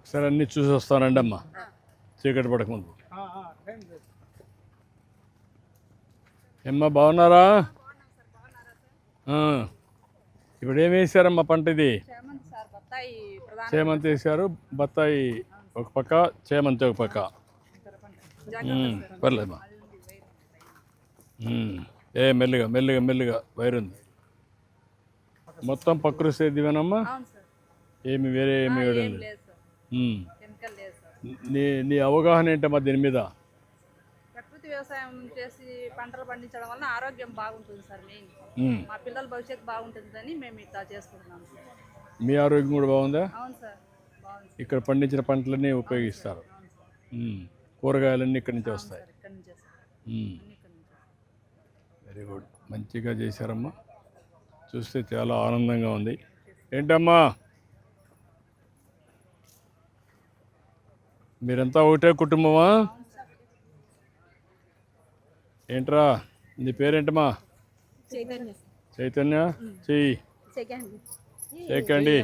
ఒకసారి అన్నీ చూసి వస్తానండి అమ్మా, చీకటి పడకముందు. ఏమ్మా బాగున్నారా? ఇప్పుడు ఏం వేసారమ్మా పంట ఇది? చేమంతి సార్, బత్తాయి ప్రధాన చేమంతి వేసారు, బత్తాయి ఒక పక్క, చేమంతి ఒక పక్క. పర్లేదమ్మా. మెల్లిగా మెల్లిగా మెల్లిగా వైరుంది. మొత్తం ప్రకృతి సేద్యమేనమ్మా? అవును సార్. ఏమి వేరే ఏమి ఏం వేయడం లేదు. లేదు సార్, కెమికల్ లేదు సార్. నీ అవగాహన ఏంటమ్మా దీని మీద? ప్రకృతి వ్యవసాయం చేసి పంటలు పండించడం వలన ఆరోగ్యం బాగుంటుంది సార్. మెయిన్ మా పిల్లల భవిష్యత్తు బాగుంటుందని మేము ఇట్లా చేసుకుంటున్నాం సార్. మీ ఆరోగ్యం కూడా బాగుందా? అవును సార్, బాగుంది. ఇక్కడ పండించిన పంటలన్నీ ఉపయోగిస్తారు. కూరగాయలన్నీ ఇక్కడి నుంచి వస్తాయి. ఇక్కడ నుంచే సార్, వెరీ గుడ్, మంచిగా చేశారమ్మా. చూస్తే చాలా ఆనందంగా ఉంది. ఏంటమ్మా మీరంతా ఒకటే కుటుంబమా? ఏంట్రా నీ పేరేంటమ్మా? చైతన్య. చెయ్యి చేకండి.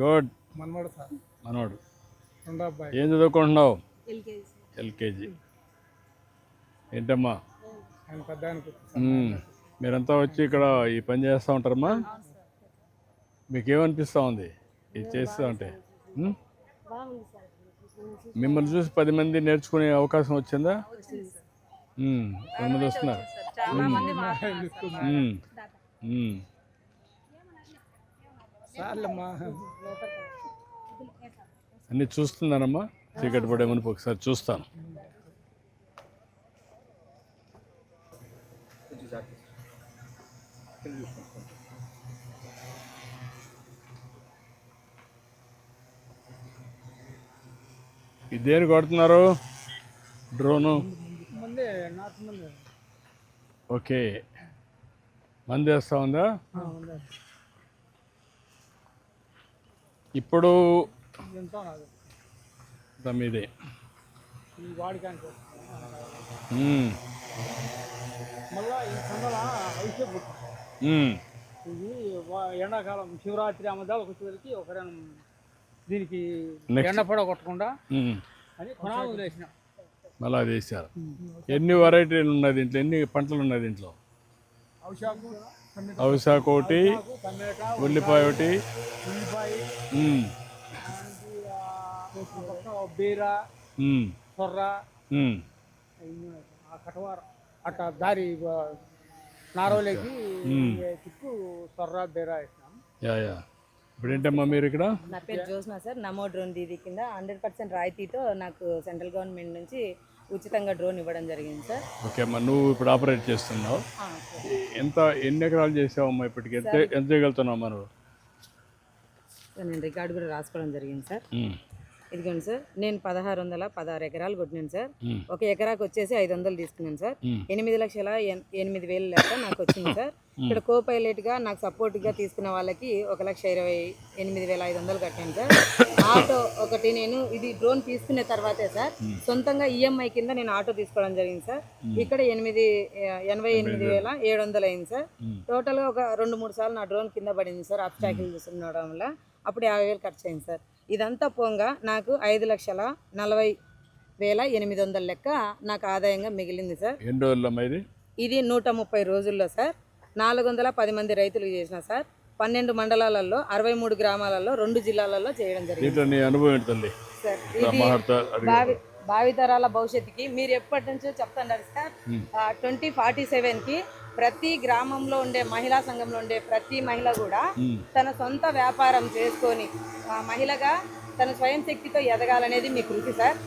గుడ్. మనవాడు సార్, మనోడు. రెండో అబ్బాయి ఏం చదువుకుంటున్నావు? ఎల్కేజీ. ఎల్కేజీ. ఏంటమ్మా ఆయన పెద్ద ఆయనకు మీరంతా వచ్చి ఇక్కడ ఈ పని చేస్తూ ఉంటారమ్మా? మీకేమనిపిస్తూ ఉంది ఇది చేస్తూ ఉంటే? మిమ్మల్ని చూసి 10 మంది నేర్చుకునే అవకాశం వచ్చిందా? ఎంతమంది వస్తున్నారు? చాలా మంది మాట్లాడుతున్నారు. సార్లమ్మా అన్నీ చూస్తున్నానమ్మా. చీకటి పడే మునుపు ఒకసారి చూస్తాను. ఇదేని కొడుతున్నారు? డ్రోను. మంది నాటు మంది ఓకే, మంది వేస్తా ఉందా? ఇప్పుడు ఎంతో నాది మీదే. ఈ వాడికానికి మళ్ళా ఈ సందల అభిషేక్ ఇది ఎండాకాలం శివరాత్రి అమ్మదాలకు వచ్చేసరికి ఒక దీనికి ఎండ పడ కొట్టకుండా అని కొనాలు వదిలేసిన. మళ్ళీ అది వేసారు. ఎన్ని వెరైటీలు ఉన్నాయి దీంట్లో? ఎన్ని పంటలు ఉన్నాయి దీంట్లో? అవిశాఖ ఒకటి, ఉల్లిపాయ ఒకటి, ఉల్లిపాయ, బీర, సొర్ర, కటవార అట్లా దారి నారోలేకి చిక్కు సొర్ర బీర వేసినాం. యా. ఇప్పుడు ఏంటమ్మా మీరు ఇక్కడ? నా పేరు జ్యోత్స్న సార్. నమో డ్రోన్ దీదీ కింద 100% రాయితీతో నాకు సెంట్రల్ గవర్నమెంట్ నుంచి ఉచితంగా డ్రోన్ ఇవ్వడం జరిగింది సార్. ఓకే అమ్మా, నువ్వు ఇప్పుడు ఆపరేట్ చేస్తున్నావు. ఎన్ని ఎకరాలు చేసావమ్మా ఇప్పటికి? ఎంత చేయగలుగుతున్నావు మనం? నేను రికార్డు కూడా రాసుకోవడం జరిగింది సార్. ఇదిగోండి సార్, నేను 1616 ఎకరాలు కొట్టినాను సార్. ఒక ఎకరాకు వచ్చేసి 500 తీసుకున్నాను సార్. 8,08,000 లెక్క నాకు వచ్చింది సార్. ఇక్కడ కో పైలట్గా నాకు సపోర్ట్గా తీసుకున్న వాళ్ళకి 1,28,500 కట్టాను సార్. ఆటో ఒకటి నేను ఇది డ్రోన్ తీసుకున్న తర్వాతే సార్ సొంతంగా ఈఎంఐ కింద నేను ఆటో తీసుకోవడం జరిగింది సార్. ఇక్కడ 88,700 అయింది సార్. టోటల్గా ఒక 2-3 సార్లు నా డ్రోన్ కింద పడింది సార్, అబ్స్టాకిల్ చూస్తుండడం వల్ల. అప్పుడు 50,000 ఖర్చు అయింది సార్. ఇదంతా పోగా నాకు 5,40,800 లెక్క నాకు ఆదాయంగా మిగిలింది సార్. ఎన్ని రోజులమ్మా ఇది? ఇది 130 రోజుల్లో సార్ 410 మంది రైతులు చేసిన సార్. 12 మండలాలలో 63 గ్రామాలలో 2 జిల్లాలలో చేయడం జరిగింది. నీ అనుభవం ఏంటండి సార్ ఇది భావితరాల భవిష్యత్తుకి మీరు ఎప్పటి నుంచో చెప్తున్నారు సార్. 2047కి ప్రతి గ్రామంలో ఉండే మహిళా సంఘంలో ఉండే ప్రతి మహిళ కూడా తన సొంత వ్యాపారం చేసుకొని మహిళగా తన స్వయం శక్తితో ఎదగాలనేది మీ కృషి సార్.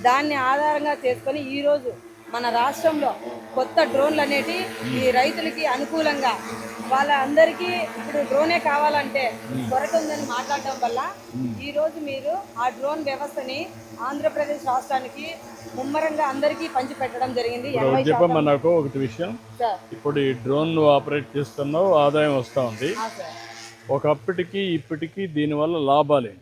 దాన్ని ఆధారంగా చేసుకొని ఈరోజు మన రాష్ట్రంలో కొత్త డ్రోన్లు అనేటి ఈ రైతులకి అనుకూలంగా వాళ్ళందరికీ ఇప్పుడు డ్రోనే కావాలంటే కొరత ఉందని మాట్లాడడం వల్ల ఈరోజు మీరు ఆ డ్రోన్ వ్యవస్థని ఆంధ్రప్రదేశ్ రాష్ట్రానికి ముమ్మరంగా అందరికీ పంచిపెట్టడం జరిగింది. చెప్పమ్మా నాకు ఒకటి విషయం. ఇప్పుడు ఈ డ్రోన్ ఆపరేట్ చేస్తున్నావు, ఆదాయం వస్తూ ఉంది. ఒకప్పటికి ఇప్పటికి దీనివల్ల లాభాలు ఏంటి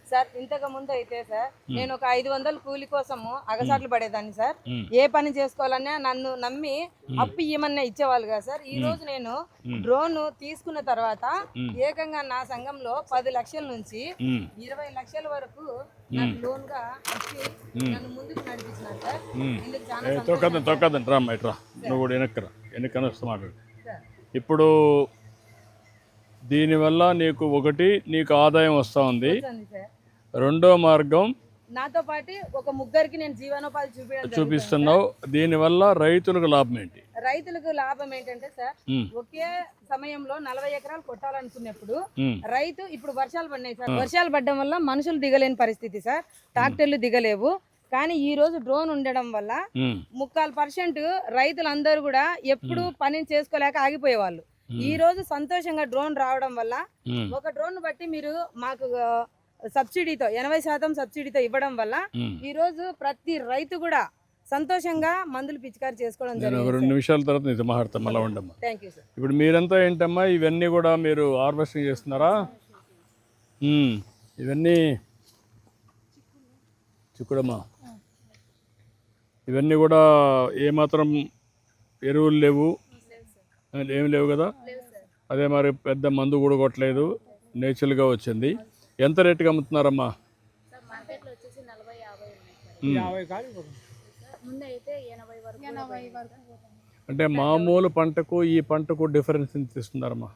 సార్? ఇంతకు ముందు అయితే సార్ నేను ఒక 500 కూలి కోసము అగసాట్లు పడేదాన్ని సార్. ఏ పని చేసుకోవాలన్నా నన్ను నమ్మి అప్పు ఇవ్వమన్నా ఇచ్చేవాళ్ళు కదా సార్. ఈ రోజు నేను డ్రోన్ తీసుకున్న తర్వాత ఏకంగా నా సంఘంలో 10 లక్షల నుంచి 20 లక్షల వరకు నాకు లోన్ గా ఇచ్చి నన్ను ముందుకు నడిపించినారు సార్. ఇందుకు చాలా తొక్కదండి రామ్మా, ఇట్రా నువ్వు కూడా వెనక్కరా, వెనక్కన వస్తూ మాట్లాడు. ఇప్పుడు దీనివల్ల నీకు ఆదాయం వస్తూ ఉంది. వస్తుంది సార్. రెండో మార్గం నాతో పాటు ఒక ముగ్గురికి నేను జీవనోపాధి చూపిస్తున్నావు. దీనివల్ల రైతులకు లాభం ఏంటి? రైతులకు లాభం ఏంటంటే సార్, ఒకే సమయంలో 40 ఎకరాలు కొట్టాలనుకున్నప్పుడు రైతు ఇప్పుడు వర్షాలు పడినాయి సార్. వర్షాలు పడడం వల్ల మనుషులు దిగలేని పరిస్థితి సార్, ట్రాక్టర్లు దిగలేవు. కానీ ఈ రోజు డ్రోన్ ఉండడం వల్ల 3% రైతులందరూ కూడా ఎప్పుడు పని చేసుకోలేక ఆగిపోయేవాళ్ళు. ఈ రోజు సంతోషంగా డ్రోన్ రావడం వల్ల ఒక డ్రోన్ బట్టి మీరు మాకు సబ్సిడీతో 80% సబ్సిడీతో ఇవ్వడం వల్ల ఈ రోజు ప్రతి రైతు కూడా సంతోషంగా మందులు పిచికారి చేసుకోవడం జరిగింది. 2 నిమిషాల తర్వాత నీతో మాట్లాడతాం మళ్ళీ ఉండమ్మా. Thank you sir. ఇప్పుడు మీరంతా ఏంటమ్మా ఇవన్నీ కూడా మీరు హార్వెస్టింగ్ చేస్తున్నారా? ఇవన్నీ చిక్కుడమ్మా, ఇవన్నీ కూడా ఏమాత్రం ఎరువులు లేవు, ఏమి లేవు కదా. అదే మరి పెద్ద మందు కూడా కొట్టలేదు, నేచురల్గా వచ్చింది. ఎంత రేటుకి అమ్ముతున్నారమ్మా? మార్కెట్లో వచ్చేసి 40-50 అంటే మామూలు పంటకు ఈ పంటకు డిఫరెన్స్ ఎంత ఇస్తున్నారమ్మా?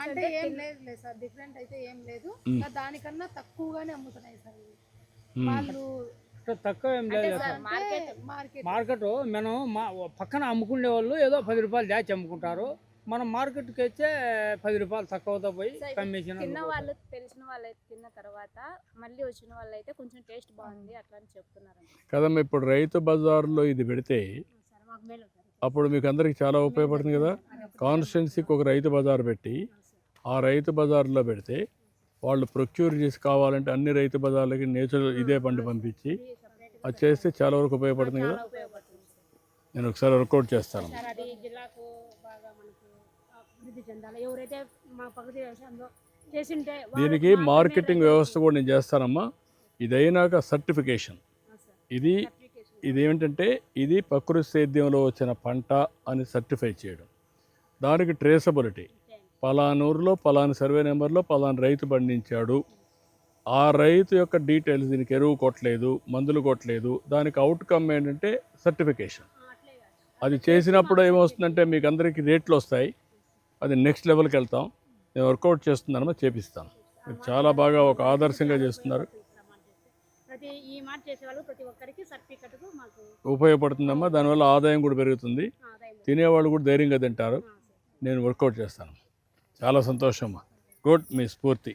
అంటే ఏం లేదు సార్, డిఫరెంట్ అయితే ఏం లేదు, దానికన్నా తక్కువగానే అమ్ముతున్నాయి సార్ వాళ్ళు. తక్కువ ఏం లేదు సార్. మార్కెట్ మనం పక్కన అమ్ముకునే వాళ్ళు ఏదో 10 రూపాయలు దాచి అమ్ముకుంటారు. మనం మార్కెట్కి వచ్చే 10 రూపాయలు తక్కువతో పోయి కమిషన్. తిన్న వాళ్ళు తెలిసిన వాళ్ళు తిన్న తర్వాత మళ్ళీ వచ్చిన వాళ్ళు అయితే కొంచెం టేస్ట్ బాగుంది అట్లా అని చెప్తున్నారు కదమ్మా. ఇప్పుడు రైతు బజార్లో ఇది పెడితే అప్పుడు మీకు అందరికి చాలా ఉపయోగపడుతుంది కదా. కాన్స్టిట్యున్సీకి ఒక రైతు బజార్ పెట్టి ఆ రైతు బజార్లో పెడితే వాళ్ళు ప్రొక్యూర్ చేసి కావాలంటే అన్ని రైతు బజార్లకి నేచురల్ ఇదే పంట పంపించి అది చేస్తే చాలా వరకు ఉపయోగపడుతుంది కదా. నేను ఒకసారి వర్కౌట్ చేస్తాను. దీనికి మార్కెటింగ్ వ్యవస్థ కూడా నేను చేస్తానమ్మా. ఇదైనాక సర్టిఫికేషన్, ఇదేమిటంటే ఇది ప్రకృతి సేద్యంలో వచ్చిన పంట అని సర్టిఫై చేయడం, దానికి ట్రేసబిలిటీ, పలానూరులో పలానా సర్వే నెంబర్లో పలానా రైతు పండించాడు, ఆ రైతు యొక్క డీటెయిల్స్, దీనికి ఎరువు కొట్టలేదు, మందులు కొట్టలేదు, దానికి అవుట్కమ్ ఏంటంటే సర్టిఫికేషన్. అది చేసినప్పుడు ఏమొస్తుందంటే మీకు అందరికీ రేట్లు వస్తాయి. అది నెక్స్ట్ లెవెల్కి వెళ్తాం. నేను వర్కౌట్ చేస్తున్నానమ్మా, చేపిస్తాను. మీరు చాలా బాగా ఒక ఆదర్శంగా చేస్తున్నారు, ఉపయోగపడుతుందమ్మా. దానివల్ల ఆదాయం కూడా పెరుగుతుంది, తినేవాళ్ళు కూడా ధైర్యంగా తింటారు. నేను వర్కౌట్ చేస్తాను. చాలా సంతోషం అమ్మా. గుడ్, మీ స్ఫూర్తి.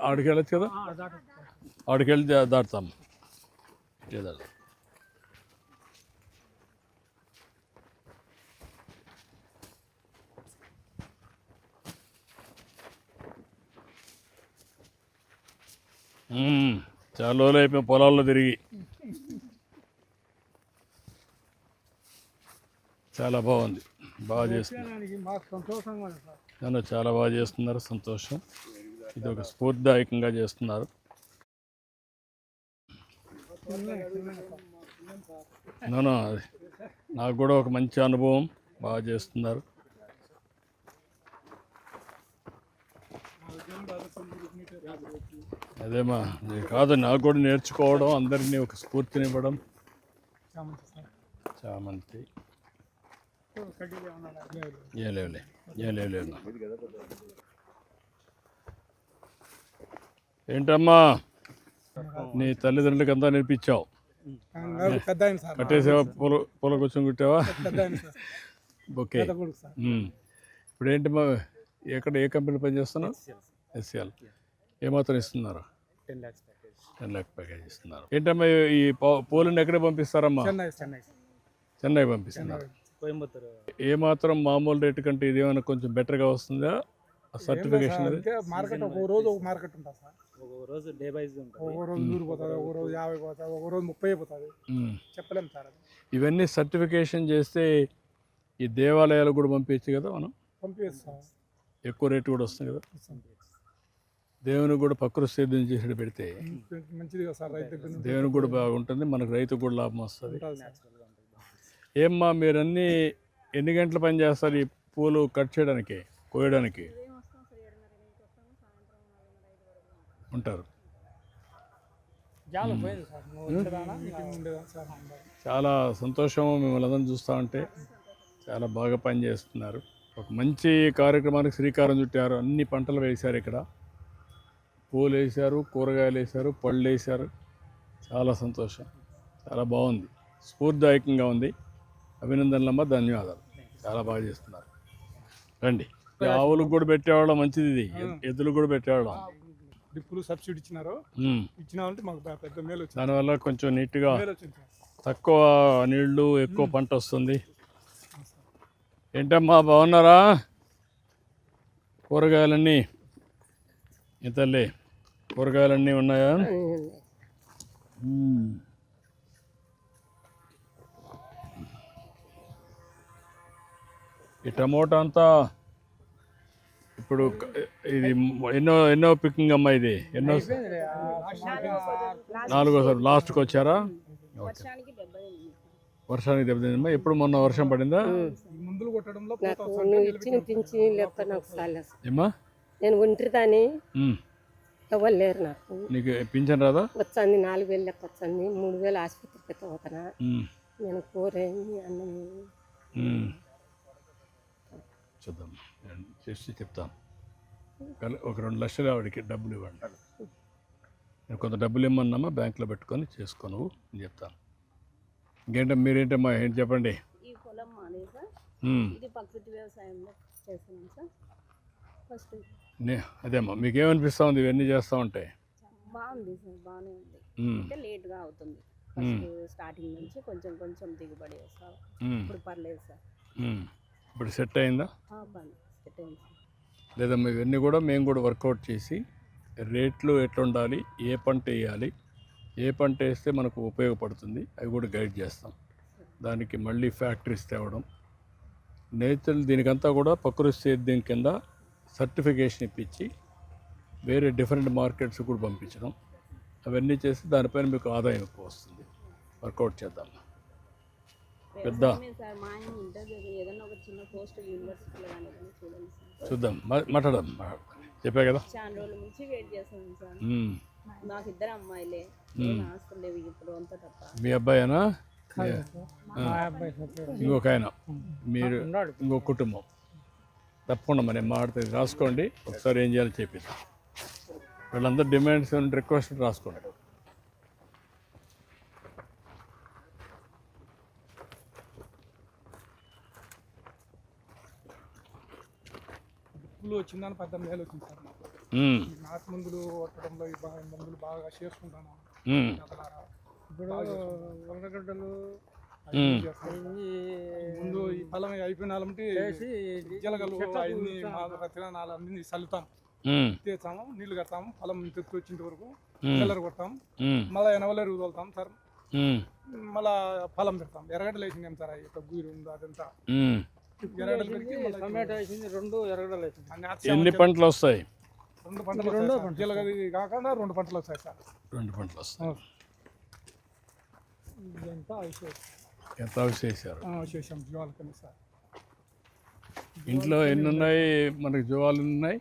ఆడికి వెళ్ళచ్చు కదా, ఆడికి వెళ్ళి దాటుతాం. చాలా రోజులు అయిపోయి పొలాల్లో తిరిగి. చాలా బాగుంది, బాగా చేస్తున్నారు, చాలా బాగా చేస్తున్నారు. సంతోషం. ఇది ఒక స్ఫూర్తిదాయకంగా చేస్తున్నారు. నాకు కూడా ఒక మంచి అనుభవం, బాగా చేస్తున్నారు. అదేమా కాదు, నాకు కూడా నేర్చుకోవడం, అందరినీ ఒక స్ఫూర్తినివ్వడం. చామంతి ఏంటమ్మా నీ తల్లిదండ్రులకి అంతా నేర్పించావు? కట్టేసావా? పూల కూర్చొని కుట్టావా? ఓకే. ఇప్పుడు ఏంటమ్మా, ఎక్కడ ఏ కంపెనీ పనిచేస్తున్నావు? ఎస్సీఎల్. ఏమాత్రం ఇస్తున్నారు? 10 lakh ప్యాకేజ్ ఇస్తున్నారు. ఏంటమ్మా ఈ పూలను ఎక్కడ పంపిస్తారమ్మా? చెన్నై పంపిస్తున్నారు. ఏమాత్రం మామూలు రేటు కంటే ఇదేమైనా కొంచెం బెటర్గా వస్తుందా? సర్టిఫికేషన్ మార్కెట్ ఒక రోజు ఒక మార్కెట్ ఉంటుంది సార్. ఒక రోజు డే వైజ్ ఉంటుంది. ఒక రోజు 100 పోతుంది, ఒక రోజు 50 పోతుంది, ఒక రోజు 30 పోతుంది. చెప్పలేము సార్. ఇవన్నీ సర్టిఫికేషన్ చేస్తే ఈ దేవాలయాలు కూడా పంపించచ్చు కదా, మనం పంపిస్తాం. ఎక్కువ రేటు కూడా వస్తుంది కదా. దేవునికి కూడా ప్రకృతి సేద్యం చేసి పెడితే మంచిది కదా సార్. రైతు దేవునికి కూడా బాగుంటుంది, మనకు రైతుకు కూడా లాభం వస్తుంది. ఏమ్మా మీరన్నీ ఎన్ని గంటలు పని చేస్తారు ఈ పూలు కట్ చేయడానికి, కోయడానికి? ఉంటారు. జాల పోయింది సార్ నువ్వు వచ్చేదానా మీటింగ్ ఉండేదా సార్ చాలా సంతోషం మిమ్మల్ని అందరం చూస్తూ ఉంటే. చాలా బాగా పనిచేస్తున్నారు. ఒక మంచి కార్యక్రమానికి శ్రీకారం చుట్టారు. అన్ని పంటలు వేశారు ఇక్కడ. పూలు వేశారు, కూరగాయలు వేశారు, పళ్ళు వేశారు. చాలా సంతోషం, చాలా బాగుంది, స్ఫూర్తిదాయకంగా ఉంది. అభినందనలమ్మ, ధన్యవాదాలు. చాలా బాగా చేస్తున్నారు. రండి. ఈ ఆవులకు కూడా పెట్టేవాళ్ళం, మంచిది ఇది. ఎద్దులకు కూడా పెట్టేవాళ్ళం. డ్రిప్పులు సబ్సిడీ ఇచ్చినారు, ఇచ్చిన వాళ్ళకి మాకు పెద్ద మేలు వచ్చింది. దానివల్ల కొంచెం నీట్గా మేలు వచ్చింది సార్. తక్కువ నీళ్లు ఎక్కువ పంట వస్తుంది. ఏంటమ్మా బాగున్నారా? కూరగాయలన్నీ ఈ తల్లి కూరగాయలన్నీ ఉన్నాయా? ఈ టమోటా అంతా ఇప్పుడు ఇది ఎన్నో పికింగ్ అమ్మా? ఇది ఎన్నో? నాలుగోసారి లాస్ట్కి వచ్చారా? వర్షానికి దెబ్బతిందమ్మా. ఎప్పుడు మొన్న వర్షం పడిందా? మందులు కొట్టడంలో ఇచ్చిన పింఛన్ లెక్క నాకు సాలేదు. ఏమ్మా? నేను ఒంటరిదాన్ని, ఎవరు లేరు నాకు. నీకు పింఛన్ రాదా? వచ్చంది 4,000 లెక్క వచ్చింది. 3,000 ఆసుపత్రికి పోతున్నా. నేను కూరేమి అన్నం చూద్దాం, నేను చేసి చెప్తాను. ఒక 2 లక్షలు ఆవిడకి డబ్బులు ఇవ్వండి. నేను కొంత డబ్బులు ఇమ్మన్నామా, బ్యాంకులో పెట్టుకొని చేసుకోను అని చెప్తాను. ఇంకేంటో మీరేంటమ్మా, ఏంటి చెప్పండి. ఈ పొలం మాది సార్, ఇది ప్రకృతి వ్యవసాయంలో చేస్తున్నాం సార్. ఫస్ట్ అదేమ్మా, మీకేమనిపిస్తూ ఉంది ఇవన్నీ చేస్తూ ఉంటే? బాగుంది సార్, బాగానే ఉంది. అంటే లేట్గా అవుతుంది. ఫస్ట్ స్టార్టింగ్ నుంచి కొంచెం కొంచెం దిగుబడి వస్తాం. ఇప్పుడు పర్లేదు సార్. ఇప్పుడు సెట్ అయిందా? సెట్ అయింది సార్. లేదమ్మా, ఇవన్నీ కూడా మేము కూడా వర్కౌట్ చేసి రేట్లు ఎట్లా ఉండాలి, ఏ పంట వేయాలి, ఏ పంట వేస్తే మనకు ఉపయోగపడుతుంది, అవి కూడా గైడ్ చేస్తాం. దానికి మళ్ళీ ఫ్యాక్టరీస్ తేవడం, నేచర్ దీనికంతా కూడా ప్రకృతి సేద్యం కింద సర్టిఫికేషన్ ఇప్పించి వేరే డిఫరెంట్ మార్కెట్స్ కూడా పంపించడం, అవన్నీ చేసి దానిపైన మీకు ఆదాయం ఎక్కువ వస్తుంది. వర్కౌట్ చేద్దాం. పెద్ద ఏదైనా ఒక చిన్న పోస్ట్ యూనివర్సిటీలో కానీ చూడండి సార్. చూద్దాం, మాట్లాడదాం. చెప్పా కదా, చాలా రోజుల నుంచి వెయిట్ చేస్తాను సార్. నాకు 2 అమ్మాయిలే, ఆస్తులు లేవు ఇప్పుడు అంతా తప్ప. మీ అబ్బాయేనా? ఇంకొక ఆయన, మీరు ఇంకొక కుటుంబం. తప్పకుండా మరి మాట్లాడుతుంది, రాసుకోండి. ఒకసారి ఏం చేయాలో చెప్పిద్దాం. వీళ్ళందరూ డిమాండ్స్ రిక్వెస్ట్ రాసుకోండి. డ్రిప్పులు వచ్చిందని పెద్ద మేలు వచ్చింది సార్ మాకు. నాటు మందులు కొట్టడంలో ఈ మందులు బాగా చేసుకుంటాను. ఇప్పుడు ఉల్లగడ్డలు ముందు ఈ పొలం అయిపోయినాలంటే జీలగలు అన్ని తిరణాలు అన్ని చల్లుతాం, తీస్తాము, నీళ్లు కడతాము, పొలం తెచ్చి వచ్చేంత వరకు పిల్లలు కొడతాం, మళ్ళీ ఎనవలేరు తోలుతాం సార్. మళ్ళా పొలం పెడతాం. ఎర్రగడ్డలు వేసింది సార్, గురి ఉంది అదంతా. ఎర్రగడ్డలు పెరిగి టమాటా వేసింది, 2 ఎర్రగడ్డలు వేసింది. ఎన్ని పంటలు వస్తాయి? 2 పంటలు వస్తాయి. జీలగది కాకుండా 2 పంటలు వస్తాయి సార్. 2 పంటలు వస్తాయి. ఎంత చేశారు? చేసాం జీవాలు కన్నా సార్. ఇంట్లో ఎన్ని ఉన్నాయి మనకి? జీవాలు ఉన్నాయి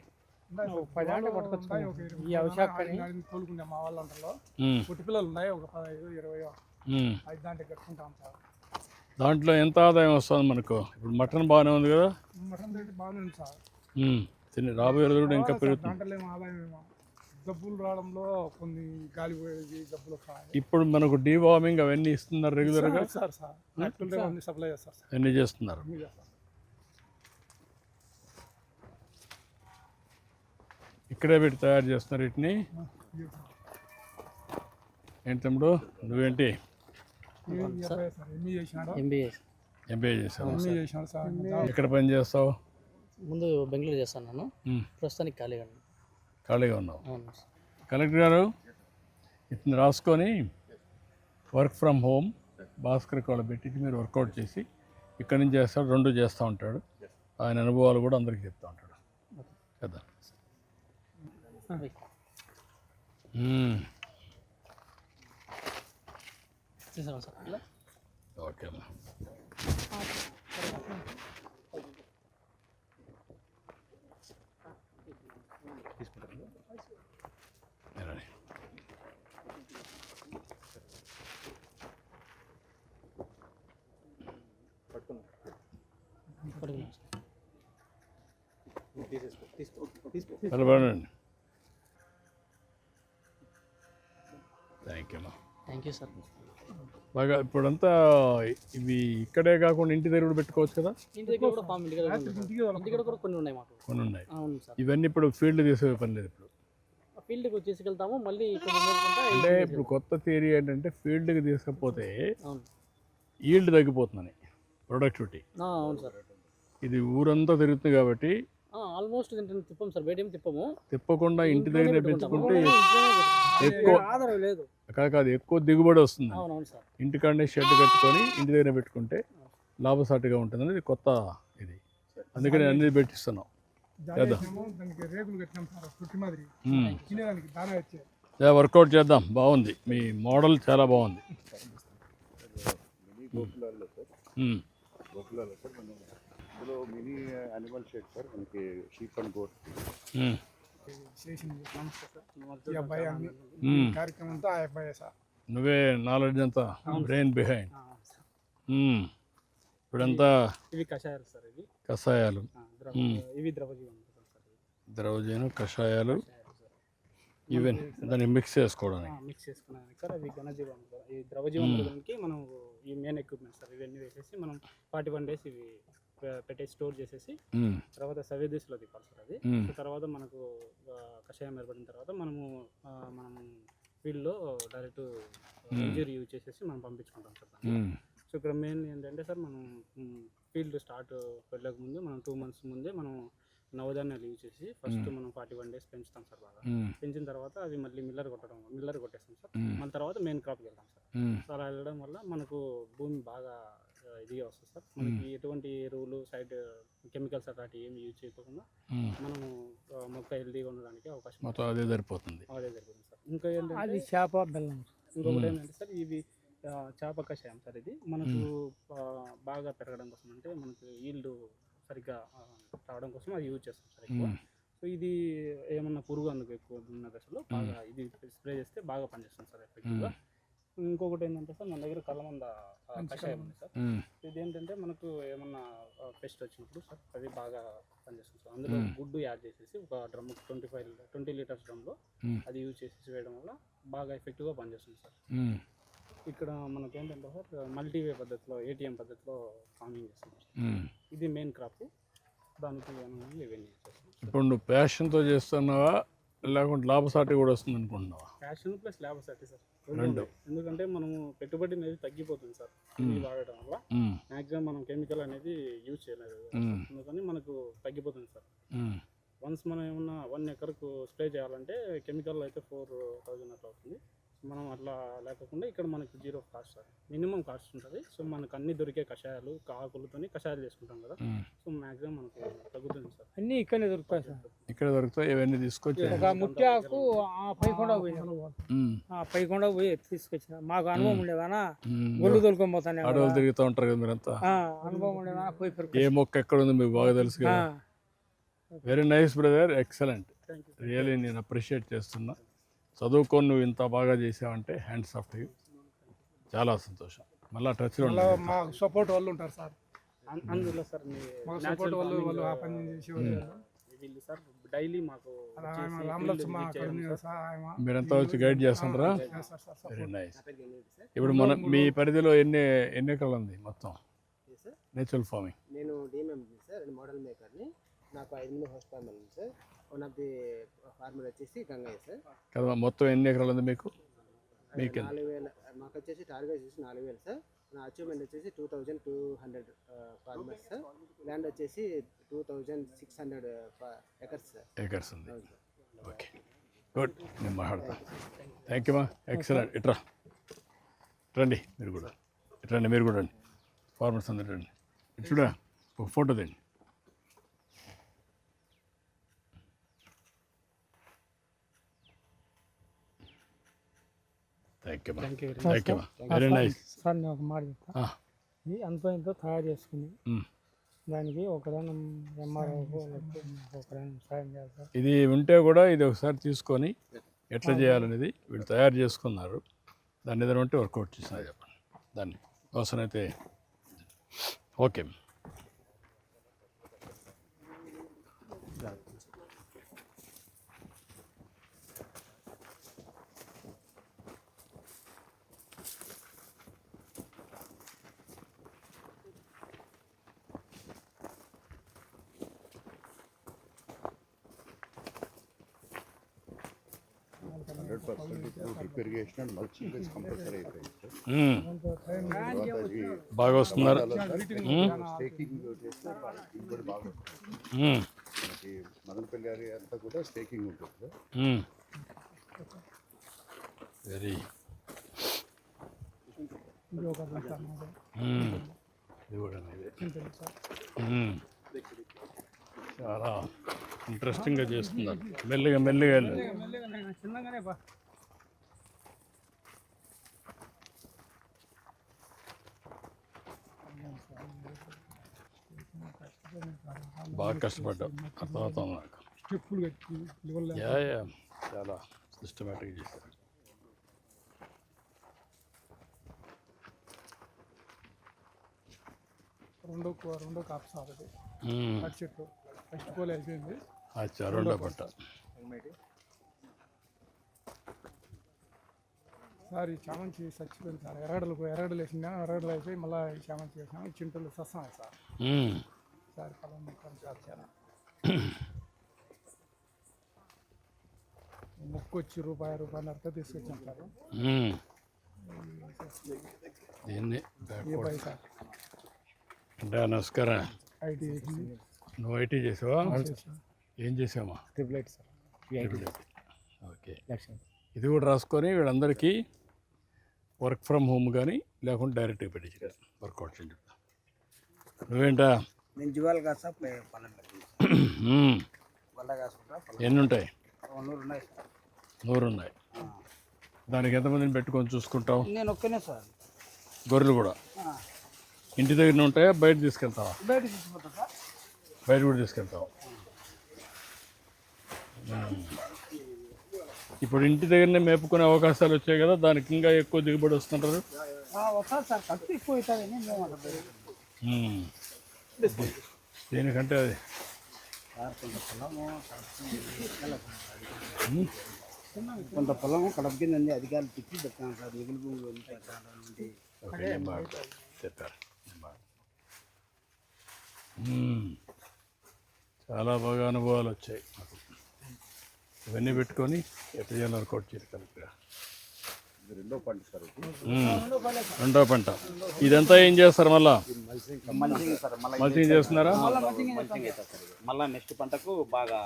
10 అంటే పట్టుకొచ్చున్నాయి. ఒక 20 తోలుకుంటే మా వాళ్ళ వంటలో పుట్టి పిల్లలు ఉన్నాయి. ఒక 15-20 5 దాంట్లో కట్టుకుంటాం సార్. దాంట్లో ఎంత ఆదాయం వస్తుంది మనకు? ఇప్పుడు మటన్ బాగానే ఉంది కదా? మటన్ రేటు బాగానే ఉంది సార్. రాబోయే రోజులు ఇంకా పెరుగుతుంది. దాంట్లో ఏమో ఆదాయం ఏమో జబ్బులు రావడంలో కొన్ని గాలి పోయేది జబ్బులు వస్తాయి. ఇప్పుడు మనకు డీవార్మింగ్ అవన్నీ ఇస్తున్నారు రెగ్యులర్గా సార్. అన్ని సప్లై చేస్తారు సార్. అన్నీ చేస్తున్నారు. ఇక్కడే పెట్టి తయారు చేస్తున్నారు వీటిని. ఏంటి తమ్ముడు, నువ్వేంటి? ఎంబీఏ చేసావు. ఎక్కడ పని చేస్తావు? ముందు బెంగళూరు చేస్తాను నేను, ప్రస్తుతానికి ఖాళీగా ఉన్నావు. కలెక్టర్ గారు ఇతను రాసుకొని work from home Bhaskar call పెట్టించి మీరు వర్కౌట్ చేసి ఇక్కడి నుంచి చేస్తాడు, 2 చేస్తూ ఉంటాడు. ఆయన అనుభవాలు కూడా అందరికీ చెప్తూ ఉంటాడు కదా. ఓకే అమ్మా. అడుగున్నాం సార్. నిలబడండి. థ్యాంక్ యూ అమ్మా. Thank you sir. బాగా ఇప్పుడంతా ఇవి ఇక్కడే కాకుండా ఇంటి దగ్గర కూడా పెట్టుకోవచ్చు కదా? ఇంటి దగ్గర కూడా ఫామ్ ఇంటికాడ కూడా కొన్ని ఉన్నాయి మాకు. కొన్ని ఉన్నాయి. అవును సార్. ఇవన్నీ ఇప్పుడు ఫీల్డ్ తీసే పని లేదు ఇప్పుడు. ఫీల్డ్కి తీసుకెళ్తాము మళ్ళీ ఇక్కడ అంటే ఇప్పుడు కొత్త థియరీ ఏంటంటే ఫీల్డ్కి తీసుకపోతే అవును ఈల్డ్ తగ్గిపోతుందని, ప్రొడక్టివిటీ. అవును సార్. ఇది ఊరంతా తిరుగుతుంది కాబట్టి ఆల్మోస్ట్ తిప్పము సార్, బయట ఏం తిప్పము. తిప్పకుండా ఇంటి దగ్గర పెంచుకుంటే ఎక్కువ ఆధారం లేదు కాదు, ఎక్కువ దిగుబడి వస్తుంది. అవునవును సార్. ఇంటికాడనే షెడ్ కట్టుకొని ఇంటి దగ్గర పెట్టుకుంటే లాభసాటిగా ఉంటుంది అనేది కొత్త ఇది. అందుకని అన్ని పెట్టిస్తున్నాం. దానికి రేకులు కట్టినాం సార్, చుట్టి మాదిరి తినేదానికి దానా వచ్చే వర్కౌట్ చేద్దాం. బాగుంది, మీ మోడల్ చాలా బాగుంది. గోకులాలో సార్ మనం ఇందులో మినీ యానిమల్ షెడ్ సార్, మనకి షీప్ అండ్ గోట్ ఈ అబ్బాయి అన్ని కార్యక్రమంతో ఆ అబ్బాయి సార్. నువ్వే నాలెడ్జ్ అంతా, బ్రెయిన్ బిహైండ్. ఇప్పుడంతా ఇవి కషాయాలు సార్, ఇవి కషాయాలు, ఇవి ద్రవజీవం ద్రవజీవం కషాయాలు, ఈవెన్ దాన్ని మిక్స్ చేసుకోవడానికి. మిక్స్ చేసుకున్నాను సార్. అవి ఘనజీవం, ఈ ద్రవజీవం మనం ఈ మెయిన్ ఎక్విప్మెంట్ సార్. ఇవన్నీ వేసేసి మనం 41 days ఇవి పెట్టేసి స్టోర్ చేసేసి తర్వాత 7 days లో తిప్పాలి సార్. అది తర్వాత మనకు కషాయం ఏర్పడిన తర్వాత మనం ఫీల్డ్లో డైరెక్ట్ ఇంజరీ యూజ్ చేసేసి మనం పంపించుకుంటాం సార్. సో ఇక్కడ మెయిన్ ఏంటంటే సార్, మనం ఫీల్డ్ స్టార్ట్ వెళ్ళక ముందు మనం 2 months ముందే మనం నవధాన్యాలు యూజ్ చేసి ఫస్ట్ మనం 41 days పెంచుతాం సార్. బాగా పెంచిన తర్వాత అవి మళ్ళీ మిల్లర్ కొట్టేస్తాం సార్. మళ్ళీ తర్వాత మెయిన్ క్రాప్కి వెళ్తాం సార్. సో అలా వెళ్ళడం వల్ల మనకు భూమి బాగా ఇదిగా వస్తుంది సార్. మనకి ఎటువంటి ఎరువులు సైడ్ కెమికల్స్ అట్లాంటివి ఏమి యూజ్ చేయకుండా మనము మొక్క హెల్తీగా ఉండడానికి అవకాశం అదే సరిపోతుంది సార్. ఇంకా ఏంటంటే చేప బెల్లం, ఇంకొకటి ఏంటంటే సార్ ఇవి చేప కషాయం సార్. ఇది మనకు బాగా పెరగడం కోసం, అంటే మనకు ఈల్డ్ సరిగ్గా రావడం కోసం అది యూజ్ చేస్తాం సార్ ఎక్కువ. సో ఇది ఏమన్నా పురుగు అందుకు ఎక్కువ ఉన్న దశలో బాగా ఇది స్ప్రే చేస్తే బాగా పనిచేస్తుంది సార్ ఎఫెక్టివ్గా. ఇంకొకటి ఏంటంటే సార్, మన దగ్గర కలమంద కషాయం ఉంది సార్. ఇది ఏంటంటే మనకు ఏమన్నా పెస్ట్ వచ్చినప్పుడు సార్ అది బాగా పనిచేస్తుంది సార్. అందులో గుడ్డు యాడ్ చేసేసి ఒక డ్రమ్ 20 లీటర్స్ డ్రమ్లో అది యూజ్ చేసేసి వేయడం వల్ల బాగా ఎఫెక్టివ్గా పనిచేస్తుంది సార్. ఇక్కడ మనకు ఏంటంటే సార్ మల్టీవే పద్ధతిలో, ATM పద్ధతిలో ఫార్మింగ్ చేస్తున్నాం. ఇది మెయిన్ క్రాప్, దానికి ఇవన్నీ చేస్తున్నాం. ఇప్పుడు నువ్వు ప్యాషన్తో చేస్తున్నావా లేకుంటే లాభసాటి కూడా వస్తుంది అనుకుంటున్నావా? ప్యాషన్ ప్లస్ లాభసాటి సార్, రెండు. ఎందుకంటే మనము పెట్టుబడి అనేది తగ్గిపోతుంది సార్ ఇది వాడటం వల్ల. మ్యాక్సిమం మనం కెమికల్ అనేది యూజ్ చేయలేదు, అందుకని మనకు తగ్గిపోతుంది సార్. వన్స్ మనం ఏమన్నా 1 acreకు స్ప్రే చేయాలంటే కెమికల్ అయితే 4000 అట్లా అవుతుంది. మనం అట్లా లేకుండా ఇక్కడ మనకి 0 కాస్ట్ సార్, మినిమం కాస్ట్ ఉంటుంది. సో మనకు అన్ని దొరికే కషాయాలు, ఆకులతో కషాయాలు చేసుకుంటాం కదా. సో మ్యాక్సిమం మనకు తగ్గుతుంది సార్. అన్నీ ఇక్కడనే దొరుకుతాయి సార్. ఇక్కడ దొరుకుతాయి, ఇవన్నీ తీసుకొచ్చి ఒక ముఖ్య ఆకు పైకొండ పోయి తీసుకొచ్చిన మాకు అనుభవం ఉండేదానా, గొల్లు తోలుకొని పోతాను. అడవులు తిరుగుతూ ఉంటారు కదా మీరంతా, అనుభవం ఉండేదానా పోయి ఏ మొక్క ఎక్కడ ఉంది మీకు బాగా తెలుసు కదా. Very nice brother, excellent. Really నేను అప్రిషియేట్ చేస్తున్నా. చదువుకొని నువ్వు ఇంత బాగా చేసావంటే హ్యాండ్స్ ఆఫ్ యూ, చాలా సంతోషం. మళ్ళీ టచ్లో మాకు సపోర్ట్ వాళ్ళు ఉంటారు సార్. అందులో సార్ మాకు సపోర్ట్ వాళ్ళు ఆ పని చేసేవాళ్ళు సార్. డైలీ మాకు మీరంతా వచ్చి గైడ్ చేస్తుంటారా? Very nice. ఇప్పుడు మీ పరిధిలో ఎన్ని ఎకరాలు ఉంది మొత్తం నేచురల్ ఫార్మింగ్? నేను డిఎంఎం సార్, మోడల్ మేకర్ని. నాకు 5 horse farm ఉంది sir. One of the farmer వచ్చేసి గంగయ్య సార్. కదా, మొత్తం ఎన్ని ఎకరాలు ఉంది మీకు? 4000. మాకు వచ్చేసి టార్గెట్ వచ్చేసి 4000 సార్. నా అచీవ్మెంట్ వచ్చేసి 2200 ఫార్మర్స్ సార్. ల్యాండ్ వచ్చేసి 2600 acres సార్. ఎకర్స్ ఉంది. Okay, good. నేను మాట్లాడతా. థ్యాంక్ యూ మా, ఎక్సలెంట్. ఇట్రా రండి, మీరు కూడా రండి, మీరు కూడా రండి. ఫార్మర్స్ అందరు రండి. చూడా, ఒక ఫోటో తెండి. Very nice sir. నేను ఒక మాట చెప్తా. ఇది అంతో తయారు చేసుకుని దానికి ఒకరైనా ఎంఆర్ఓ ఒకరైనా సాయం చేస్తారు. ఇది ఉంటే కూడా ఇది ఒకసారి తీసుకొని ఎట్లా చేయాలనేది వీళ్ళు తయారు చేసుకున్నారు. దాన్ని ఏదైనా ఉంటే వర్కౌట్ చేసినా చెప్పండి. దాన్ని అవసరం అయితే okay. 100% drip irrigation and mulching is compulsory అయిపోయింది సార్. తర్వాత ఈ బాగా వస్తున్నారు. స్టేకింగ్ చేస్తే దిగుబడి బాగా వస్తుంది. మనకి మదనపల్లి ఏరియా అంతా కూడా స్టేకింగ్ ఉంటుంది సార్. వెరీ ఇది ఒక గంట ఇది కూడా చాలా ఇంట్రెస్టింగ్గా చేస్తున్నారు. మెల్లిగా మెల్లిగా వెళ్ళండి. చిన్నగానే బా బాగా కష్టపడ్డాం, అర్థమవుతాం నాకు. స్టెప్పులు కట్టి లెవెల్ యా చాలా సిస్టమేటిక్గా చేశారు. రెండో కాపు సార్ అది కట్ చెట్టు ఫస్ట్ కోల్ అయిపోయింది. అచ్చా, రెండో పంట. సార్ ఈ చామంతి చచ్చిపోయింది సార్. ఎర్రగడలు వేసిందా, ఎర్రగడలు అయిపోయి మళ్ళీ ఈ చామంతి వేసాము. చింటలు సస్తున్నాయి సార్. సార్ పొలం మొత్తం సార్ చాలా మొక్కు వచ్చి రూపాయన్నరతో తీసుకొచ్చాం సార్. దీన్ని ఏ పై సార్ అంటే నమస్కారం. ఐటీ నువ్వు ఐటీ చేసావా? ఏం చేసావా? Triplet sir. ఓకే, ఇది కూడా రాసుకొని వీళ్ళందరికీ వర్క్ ఫ్రమ్ హోమ్ కానీ లేకుంటే డైరెక్ట్గా పెట్టించి వర్కౌట్ చేయండి. నువ్వేంటా? నేను జివాల్ కాదు సార్, పొలం ఎన్ని ఉంటాయి? 100 ఉన్నాయి సార్. 100 ఉన్నాయి. దానికి ఎంతమందిని పెట్టుకొని చూసుకుంటావు? నేను ఒక్కనే సార్. గొర్రెలు కూడా ఇంటి దగ్గర ఉంటాయా, బయట తీసుకెళ్తావా? బయట తీసుకుపోతా సార్. బయట కూడా తీసుకెళ్తావు. ఇప్పుడు ఇంటి దగ్గరనే మేపుకునే అవకాశాలు వచ్చాయి కదా, దానికి ఇంకా ఎక్కువ దిగుబడి వస్తుంటారు. వస్తుంది సార్, ఖర్చు ఎక్కువ అవుతుందని మేము అంటారు. దేనికంటే అది కొంత పొలము కడప కింద ఉంది, అధికారులు తిప్పి పెట్టాను సార్. మిగులు భూములు చెప్పారు. చాలా బాగా అనుభవాలు వచ్చాయి నాకు. ఇవన్నీ పెట్టుకొని ఎట్లా చేయాలి వర్కౌట్ చేయాలి కరెక్ట్గా. రెండో పంట సార్. రెండో పంట. ఇదంతా ఏం చేస్తారు మళ్ళా? మల్చింగ్ చేస్తున్నారా? మళ్ళీ నెక్స్ట్ పంటకు బాగా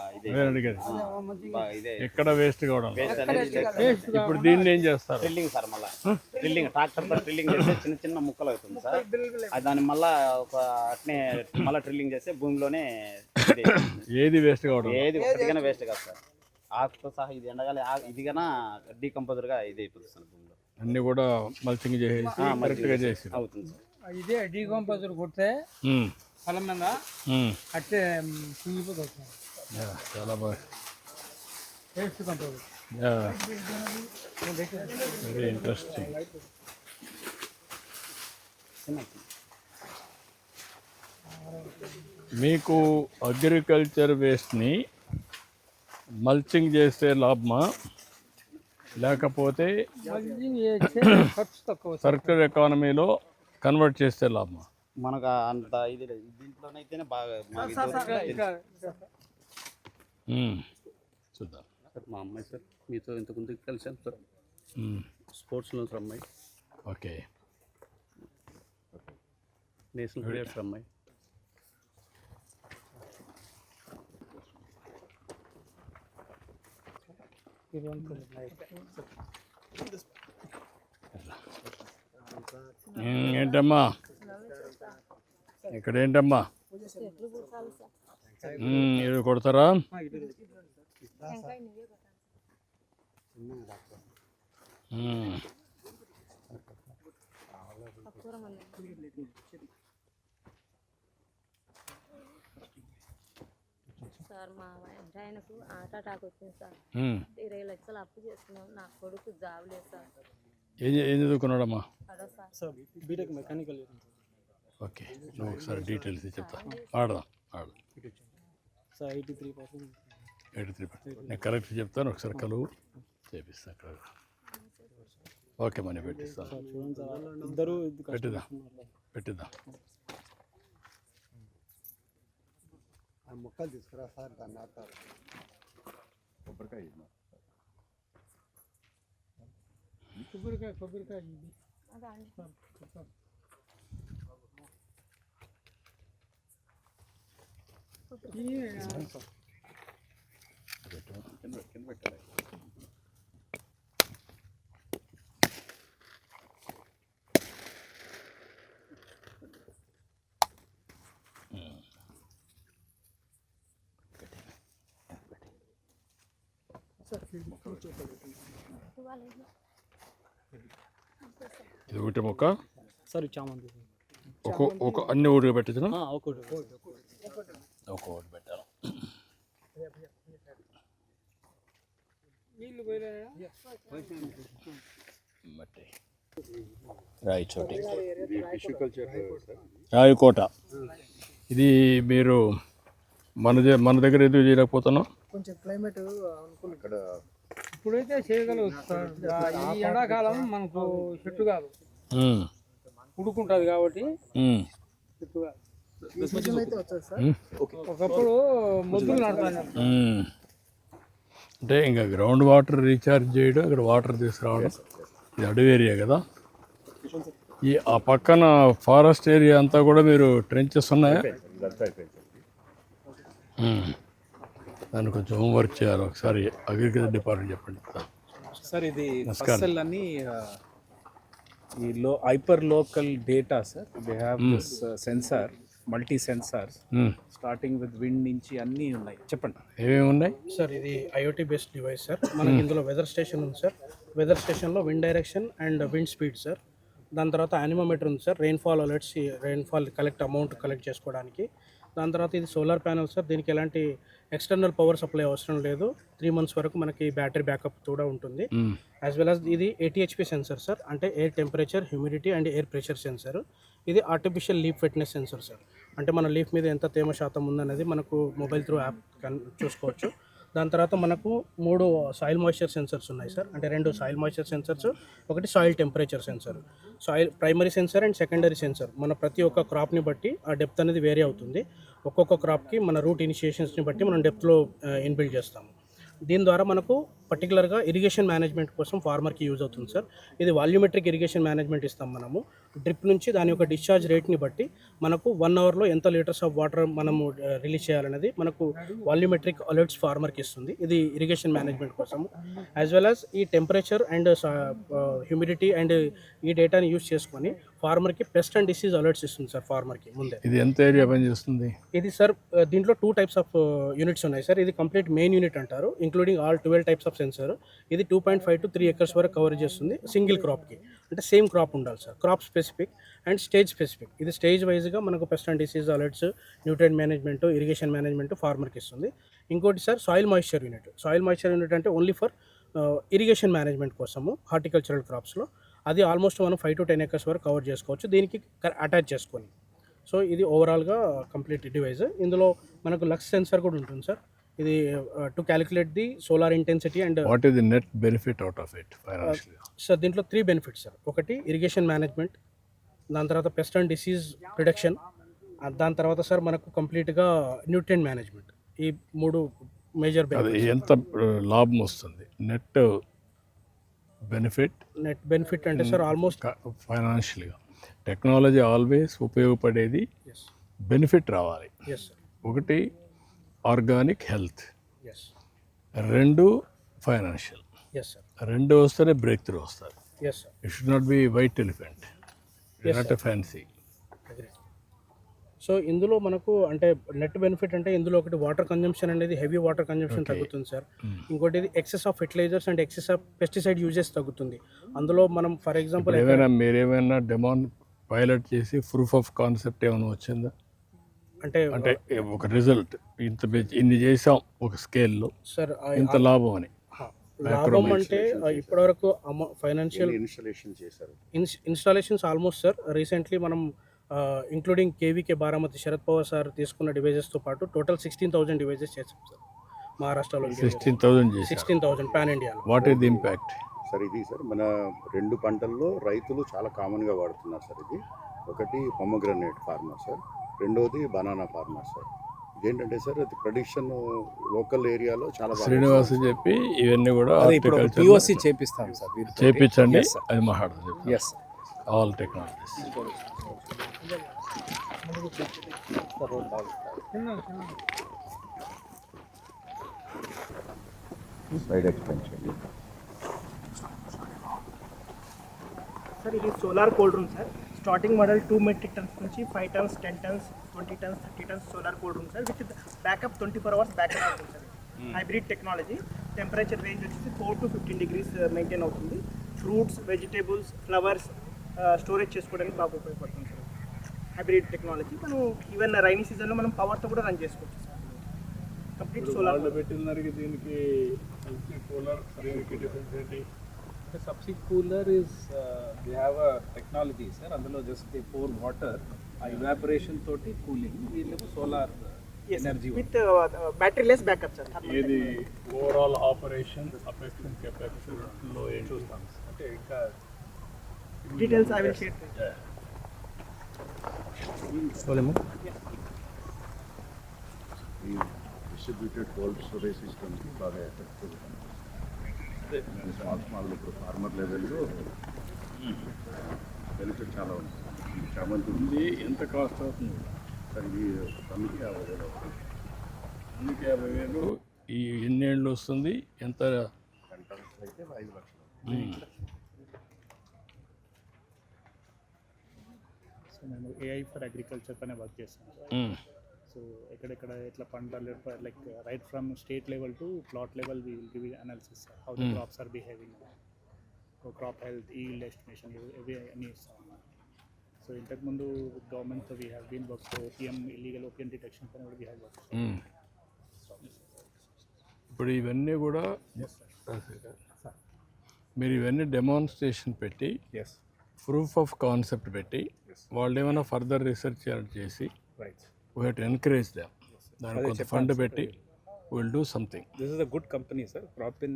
ఎక్కడ వేస్ట్ కావడం. ఇప్పుడు దీన్ని ఏం చేస్తారు? Drilling sir. మళ్ళీ డ్రిల్లింగ్ ట్రాక్టర్తో డ్రిల్లింగ్ చేస్తే చిన్న చిన్న ముక్కలు అవుతుంది సార్. దాన్ని మళ్ళీ ఒక అట్నే మళ్ళీ డ్రిల్లింగ్ చేస్తే భూమిలోనే ఏది వేస్ట్ కావడం, ఏది ఒకటిగానే వేస్ట్ కాదు సార్. ఆకుతో సహా ఇది ఎండగాలి, ఇది కన్నా డీకంపోజర్గా ఇది అయిపోతుంది సార్ భూమిలో. అన్ని కూడా మల్చింగ్ చేసి కరెక్ట్గా చేసి అవుతుంది సార్. ఇదే డీకంపోజర్ కొడితే పొలం మీద అట్టే కుంగిపోతుంది. చాలా బాగా టేస్ట్ కంట్రోల్. Very interesting. మీకు అగ్రికల్చర్ వేస్ట్ని మల్చింగ్ చేస్తే లాభమా, లేకపోతే సర్క్యులర్ ఎకానమీలో కన్వర్ట్ చేస్తే లాభమా? మనకు అంత ఇది దీంట్లోనైతేనే బాగా చూద్దాం. సార్ మా అమ్మాయి సార్ మీతో ఇంతకుముందు కలిసాను సార్, స్పోర్ట్స్లో సార్ అమ్మాయి. ఓకే, నేషనల్ ప్లేయర్ సార్ అమ్మాయి. ఏంటమ్మా ఇక్కడ ఏంటమ్మా ఇది కొడతారా? సార్ మా ఆయనకు హార్ట్ అటాక్ వచ్చింది సార్. 20 లక్షలు అప్పు చేసుకున్నాం. నా కొడుకు జాబ్ లేదు సార్. ఏం చదువుకున్నాడమ్మా? Sir BTech mechanical. ఓకే, నువ్వు ఒకసారి డీటెయిల్స్ చెప్తా. ఆడదాం సార్ 83%. 83%. నేను కరెక్ట్ చెప్తాను, ఒకసారి కలువు చేపిస్తాను అక్కడ. ఓకే, మనీ పెట్టిస్తాను. పెట్టిద్దాం. మొక్కలు తీసుకురా సార్, దాన్ని నాటారు. కొబ్బరికాయ కొబ్బరికాయ ఇది. ఇది ఒకటి మొక్క సార్ చామంతి ఒక అన్ని ఊరికి పెట్టించిన ఒకటి ఒక్కొక్కటి పెట్టాలి. నీళ్ళు పోయలేదా మట్టి రాయి చోటి టిష్యూ కల్చర్ సార్. రాయకోట. ఇది మీరు మన దగ్గర ఎందుకు చేయలేకపోతున్నాం? కొంచెం క్లైమేట్ అనుకూలం. ఇక్కడ ఇప్పుడైతే చేయగలవచ్చు సార్. ఈ ఎండాకాలం మనకు చెట్టు కాదు, ఉడుకుంటుంది కాబట్టి చెట్టు కాదు. అయితే వచ్చారు సార్. ఒకప్పుడు మొద్దులు నడతాను. అంటే ఇంకా గ్రౌండ్ వాటర్ రీఛార్జ్ చేయడం, ఇక్కడ వాటర్ తీసుకురావడం. ఇది అడవి ఏరియా కదా. ఆ పక్కన ఫారెస్ట్ ఏరియా అంతా కూడా మీరు ట్రెంచెస్ ఉన్నాయా? ఇదంతా అయిపోయింది. దాన్ని కొంచెం హోంవర్క్ చేయాలి. ఒకసారి అగ్రికల్చర్ డిపార్ట్మెంట్ చెప్పండి సార్. ఇది నమస్కారం. ఫసల్ అని ఈ hyper local data sir. They have this sensor, multi sensors starting with wind నుంచి అన్నీ ఉన్నాయి. చెప్పండి ఏమేమి ఉన్నాయి సార్? ఇది ఐఓటీ బేస్డ్ డివైస్ సార్. మనకి ఇందులో వెదర్ స్టేషన్ ఉంది సార్. వెదర్ స్టేషన్లో wind direction and wind speed sir. దాని తర్వాత యానిమోమీటర్ ఉంది sir. Rainfall alerts, rainfall amount collect చేసుకోవడానికి. దాని తర్వాత ఇది సోలార్ ప్యానల్ సార్. దీనికి ఎలాంటి ఎక్స్టర్నల్ పవర్ సప్లై అవసరం లేదు. 3 months వరకు మనకి బ్యాటరీ బ్యాకప్ కూడా ఉంటుంది. యాజ్ వెల్ యాజ్ ఇది 80 HP సెన్సర్ సార్. అంటే air temperature, humidity and air pressure sensor. ఇది artificial leaf wetness sensor sir. అంటే మన లీఫ్ మీద ఎంత తేమ శాతం ఉందనేది మనకు మొబైల్ త్రూ యాప్ చూసుకోవచ్చు. దాని తర్వాత మనకు 3 సాయిల్ మాయిశ్చర్ సెన్సర్స్ ఉన్నాయి సార్. అంటే 2 సాయిల్ మాయిశ్చర్ సెన్సర్స్, ఒకటి soil temperature sensor. Soil primary sensor and secondary sensor. మన ప్రతి ఒక్క క్రాప్ని బట్టి ఆ డెప్త్ అనేది వేరీ అవుతుంది. ఒక్కొక్క క్రాప్కి మన రూట్ ఇనిషియేషన్స్ని బట్టి మనం డెప్త్లో ఇన్బిల్డ్ చేస్తాము. దీని ద్వారా మనకు పర్టికులర్గా ఇరిగేషన్ మేనేజ్మెంట్ కోసం ఫార్మర్కి యూజ్ అవుతుంది సార్. ఇది వాల్యూమెట్రిక్ ఇరిగేషన్ మేనేజ్మెంట్ ఇస్తాం మనము. డ్రిప్ నుంచి దాని యొక్క డిశ్చార్జ్ రేట్ని బట్టి మనకు 1 hourలో ఎంత లీటర్స్ ఆఫ్ వాటర్ మనము రిలీజ్ చేయాలనేది మనకు వాల్యూమెట్రిక్ అలర్ట్స్ ఫార్మర్కి ఇస్తుంది. ఇది ఇరిగేషన్ మేనేజ్మెంట్ కోసము. యాజ్ వెల్ యాజ్ ఈ టెంపరేచర్ అండ్ హ్యూమిడిటీ అండ్ ఈ డేటాని యూజ్ చేసుకొని ఫార్మర్కి పెస్ట్ అండ్ డిసీజ్ అలర్ట్స్ ఇస్తుంది సార్ ఫార్మర్కి ముందే. ఇది ఎంత ఏరియా పనిచేస్తుంది? ఇది సార్ దీంట్లో 2 types ఆఫ్ యూనిట్స్ ఉన్నాయి సార్. ఇది కంప్లీట్ మెయిన్ యూనిట్ అంటారు, including all 12 types of sensor. ఇది 2.5 to 3 acres వరకు కవర్ చేస్తుంది సింగిల్ క్రాప్కి. అంటే సేమ్ క్రాప్ ఉండాలి sir. Crop specific and stage specific. ఇది స్టేజ్ వైజ్గా మనకు pest and disease alerts, nutrient management, irrigation management ఫార్మర్కి ఇస్తుంది. ఇంకోటి sir soil moisture unit. Soil moisture unit అంటే ఓన్లీ ఫర్ ఇరిగేషన్ మేనేజ్మెంట్ కోసము హార్టికల్చరల్ క్రాప్స్లో. అది ఆల్మోస్ట్ మనం 5 to 10 acres వరకు కవర్ చేసుకోవచ్చు దీనికి అటాచ్ చేసుకొని. సో ఇది ఓవరాల్గా కంప్లీట్ డివైస్. ఇందులో మనకు లక్స్ సెన్సర్ కూడా ఉంటుంది సార్. ఇది to calculate the solar intensity and what is the net benefit out of it financially? Sir దీంట్లో 3 benefits సార్. ఒకటి ఇరిగేషన్ మేనేజ్మెంట్, దాని తర్వాత పెస్ట్ అండ్ డిసీజ్ రిడక్షన్, దాని తర్వాత సార్ మనకు కంప్లీట్గా న్యూట్రియంట్ మేనేజ్మెంట్. ఈ 3 మేజర్ అది ఎంత లాభం వస్తుంది నెట్ బెనిఫిట్ అంటే సార్ ఆల్మోస్ట్ ఫైనాన్షియల్గా? టెక్నాలజీ ఆల్వేస్ ఉపయోగపడేది బెనిఫిట్ రావాలి. Yes sir. ఒకటి organic health, yes 2 financial. Yes sir. 2 వస్తేనే బ్రేక్ త్రూ వస్తుంది. Yes sir. It should not be white elephant, not fancy. So ఇందులో మనకు అంటే నెట్ బెనిఫిట్ అంటే ఇందులో ఒకటి వాటర్ కన్జంప్షన్ అనేది హెవీ వాటర్ కన్జంప్షన్ తగ్గుతుంది సార్. ఇంకోటి ఇది excess of fertilizers and excess of pesticide uses తగ్గుతుంది. అందులో మనం ఫర్ ఎగ్జాంపుల్ మీరేమైనా డెమాన్ పైలట్ చేసి ప్రూఫ్ ఆఫ్ కాన్సెప్ట్ ఏమైనా వచ్చిందా? అంటే ఒక రిజల్ట్ ఇన్ని చేసాం ఒక స్కేల్లో సార్, ఇంత లాభం అని. లాభం అంటే ఇప్పటివరకు ఫైనాన్షియల్ ఇన్స్టాలేషన్ చేశారు. ఇన్స్టాలేషన్స్ ఆల్మోస్ట్ సార్ రీసెంట్లీ మనం including KVK Baramati Sharad Pawar sir తీసుకున్న డివైజెస్తో పాటు టోటల్ 16,000 డివైజెస్ చేసాం సార్ మహారాష్ట్రలో. 16,000 పాన్ ఇండియాలో. What is the impact sir? ఇది సార్ మన 2 పంటల్లో రైతులు చాలా కామన్గా వాడుతున్నారు సార్. ఇది ఒకటి పొమోగ్రనేట్ ఫార్మర్ సార్, రెండోది బనానా ఫార్మర్ సార్. ఏంటంటే సార్ అది ప్రొడిక్షన్ లోకల్ ఏరియాలో చాలా బాగా శ్రీనివాస్ చెప్పి ఇవన్నీ కూడా అదే ఇప్పుడు హార్టికల్చర్ పిఓసి చేపిస్తాం సార్ వీరితోటి. చేపించండి, Yes, sir. అది మాట్లాడుతుంది. Yes, sir. All technologies. Side expansion. Sir ఇది solar cold room sir. Starting model 2 metric tons నుంచి 5 tons, 10 tons, 20 tons, 30 tons solar cold room sir. With backup 24 hours backup అవుతుంది sir. Hybrid technology. Temperature range వచ్చేసి 4 to 15 degrees maintain అవుతుంది. Fruits, vegetables, flowers storage చేసుకోవడానికి బాగా ఉపయోగపడుతుంది sir. Hybrid technology. మనం even rainy సీజన్లో మనం పవర్తో కూడా రన్ చేసుకోవచ్చు సార్. Complete solar. పెట్టిన దానికి దీనికి కూలర్ డిఫరెన్స్ ఏంటి? The subsea cooler is they have a technology sir. అందులో just they pour water, ఆ evaporation తోటి కూలింగ్. వీళ్ళేమో solar energy with battery less backup sir. ఇది ఓవరాల్ ఆపరేషన్ అఫెక్షన్ కెపాసిటీలో ఏం చూస్తాం అంటే ఇంకా డీటెయిల్స్ ఐ విల్ షేర్. ఈ డిస్ట్రిబ్యూటెడ్ కోల్డ్ స్టోరేజ్ సిస్టమ్కి బాగా ఎఫెక్టివ్. స్మాల్ ఇప్పుడు ఫార్మర్ లెవెల్లో బెనిఫిట్ చాలా ఉంది. చామంతి ఉంది. ఎంత కాస్ట్ అవుతుంది? సార్ ఇది టన్నుకి 50,000 అవుతుంది. అందుకే 50,000 ఈ ఎన్నేళ్ళు వస్తుంది? ఎంత? 10 టన్స్ అయితే 5 లక్షలు. సో మేము ఏఐ ఫర్ అగ్రికల్చర్ పైన వర్క్ చేస్తాం. సో ఎక్కడెక్కడ ఎట్లా పంటలు like right from state level to plot level we will give analysis how the crops are behaving, crop health, yield estimation ఇవి అన్నీ ఇస్తాం అన్నమాట. సో ఇంతకుముందు గవర్నమెంట్తో we have been work opium, illegal opium detection పైన కూడా వీ హ్యావ్ వర్క్. ఇప్పుడు ఇవన్నీ కూడా మీరు ఇవన్నీ డెమాన్స్ట్రేషన్ పెట్టి ప్రూఫ్ ఆఫ్ కాన్సెప్ట్ పెట్టి వాళ్ళు ఏమైనా ఫర్దర్ రీసెర్చ్ చేసి right we have to encourage them. దానికి కొంత ఫండ్ పెట్టి we'll do something. This is a good company sir. Cropin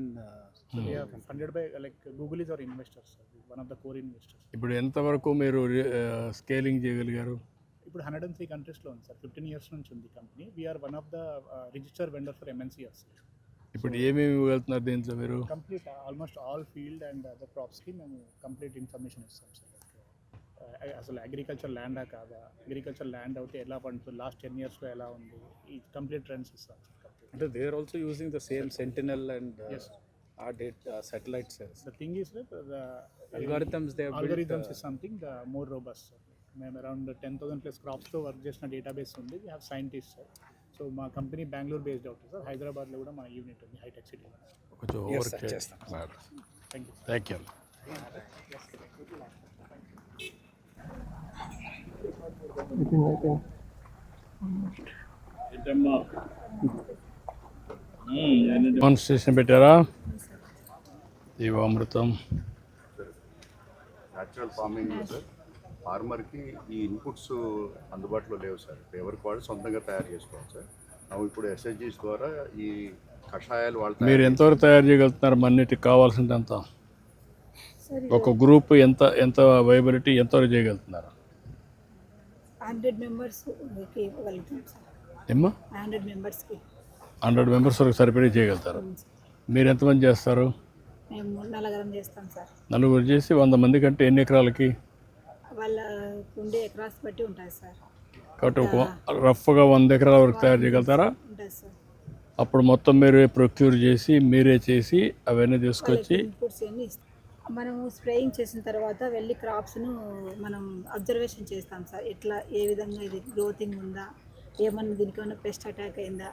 we are funded by like Google is our investor sir. One of the core investors. ఇప్పుడు ఎంతవరకు మీరు scaling చేయగలిగారు? ఇప్పుడు 103 కంట్రీస్లో ఉంది సార్. 15 years నుంచి ఉంది company. We are one of the register vendor for MNCs. ఇప్పుడు ఏమేమి వెళ్తున్నారు దీంట్లో మీరు? Complete almost all field and other క్రాప్స్కి మేము కంప్లీట్ ఇన్ఫర్మేషన్ ఇస్తాం సార్. అసలు అగ్రికల్చర్ ల్యాండా కాదా, అగ్రికల్చర్ ల్యాండ్ అవుతే ఎలా పండుతుంది, లాస్ట్ 10 yearsలో ఎలా ఉంది, ఈ కంప్లీట్ ట్రెండ్స్ ఇస్తాం సార్. అంటే they are also using the same Sentinel and our satellite cells. The thing is that the algorithms they have algorithms is something more robust. మేము అరౌండ్ 10,000 ప్లస్ క్రాప్స్తో వర్క్ చేసిన database ఉంది. We have scientist sir. So మా company Bengaluru based అవుతుంది sir. హైదరాబాద్లో కూడా మా unit ఉంది, hitech సిటీలో. కొంచెం వర్క్ చేస్తాం. Thank you. డెమాన్స్ట్రేషన్ పెట్టారా? జీవామృతం న్యాచురల్ ఫార్మింగ్ సార్. ఫార్మర్కి ఈ ఇన్పుట్స్ అందుబాటులో లేవు సార్. ఎవరికి వాళ్ళు సొంతంగా తయారు చేసుకోవాలి సార్. ఇప్పుడు SHGs ద్వారా ఈ కషాయాలు వాళ్ళు మీరు ఎంతవరకు తయారు చేయగలుగుతున్నారు? మన్నిటికి కావాల్సింది ఎంత? ఒక గ్రూప్ ఎంత వైబిలిటీ ఎంతవరకు చేయగలుగుతున్నారు? 100 members ఇవ్వగలుగుతాం సార్. ఏమ్మా? 100 members వరకు సరిపడి చేయగలుగుతారు. మీరు ఎంతమంది చేస్తారు? మేము నలుగురం చేస్తాం సార్. నలుగురు చేసి 100 మంది కంటే ఎన్ని ఎకరాలకి? వాళ్ళ ఉండే ఎకరాస్ బట్టి ఉంటుంది సార్. కాబట్టి ఒక రఫ్గా 100 ఎకరాల వరకు తయారు చేయగలుగుతారా? ఉంటుంది సార్. అప్పుడు మొత్తం మీరే ప్రొక్యూర్ చేసి మీరే చేసి అవన్నీ తీసుకొచ్చి ఇన్పుట్స్ అన్నీ ఇస్తాం. మనము స్ప్రేయింగ్ చేసిన తర్వాత వెళ్ళి క్రాప్స్ను మనం అబ్జర్వేషన్ చేస్తాం సార్. ఎట్లా ఏ విధంగా ఇది గ్రోతింగ్ ఉందా, ఏమన్నా దీనికి ఏమైనా పెస్ట్ అటాక్ అయిందా,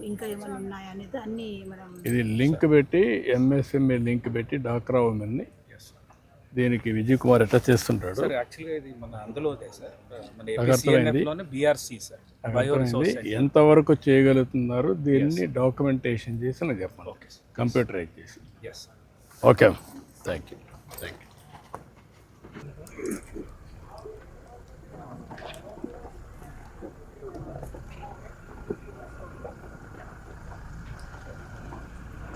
ఇంకా ఏమైనా ఉన్నాయా అనేది అన్నీ మనం ఇది లింక్ పెట్టి MSME లింక్ పెట్టి డాక్రా ఉమెన్ని దీనికి విజయ్ కుమార్ ఎట్లా చేస్తుంటాడు సార్. యాక్చువల్గా ఇది మన అందులోనే సార్, మన APCNFలోనే BRC సార్. ఎంతవరకు చేయగలుగుతున్నారు దీన్ని డాక్యుమెంటేషన్ చేసి నాకు చెప్పండి, కంప్యూటరైజ్ చేసి. Okay, thank you.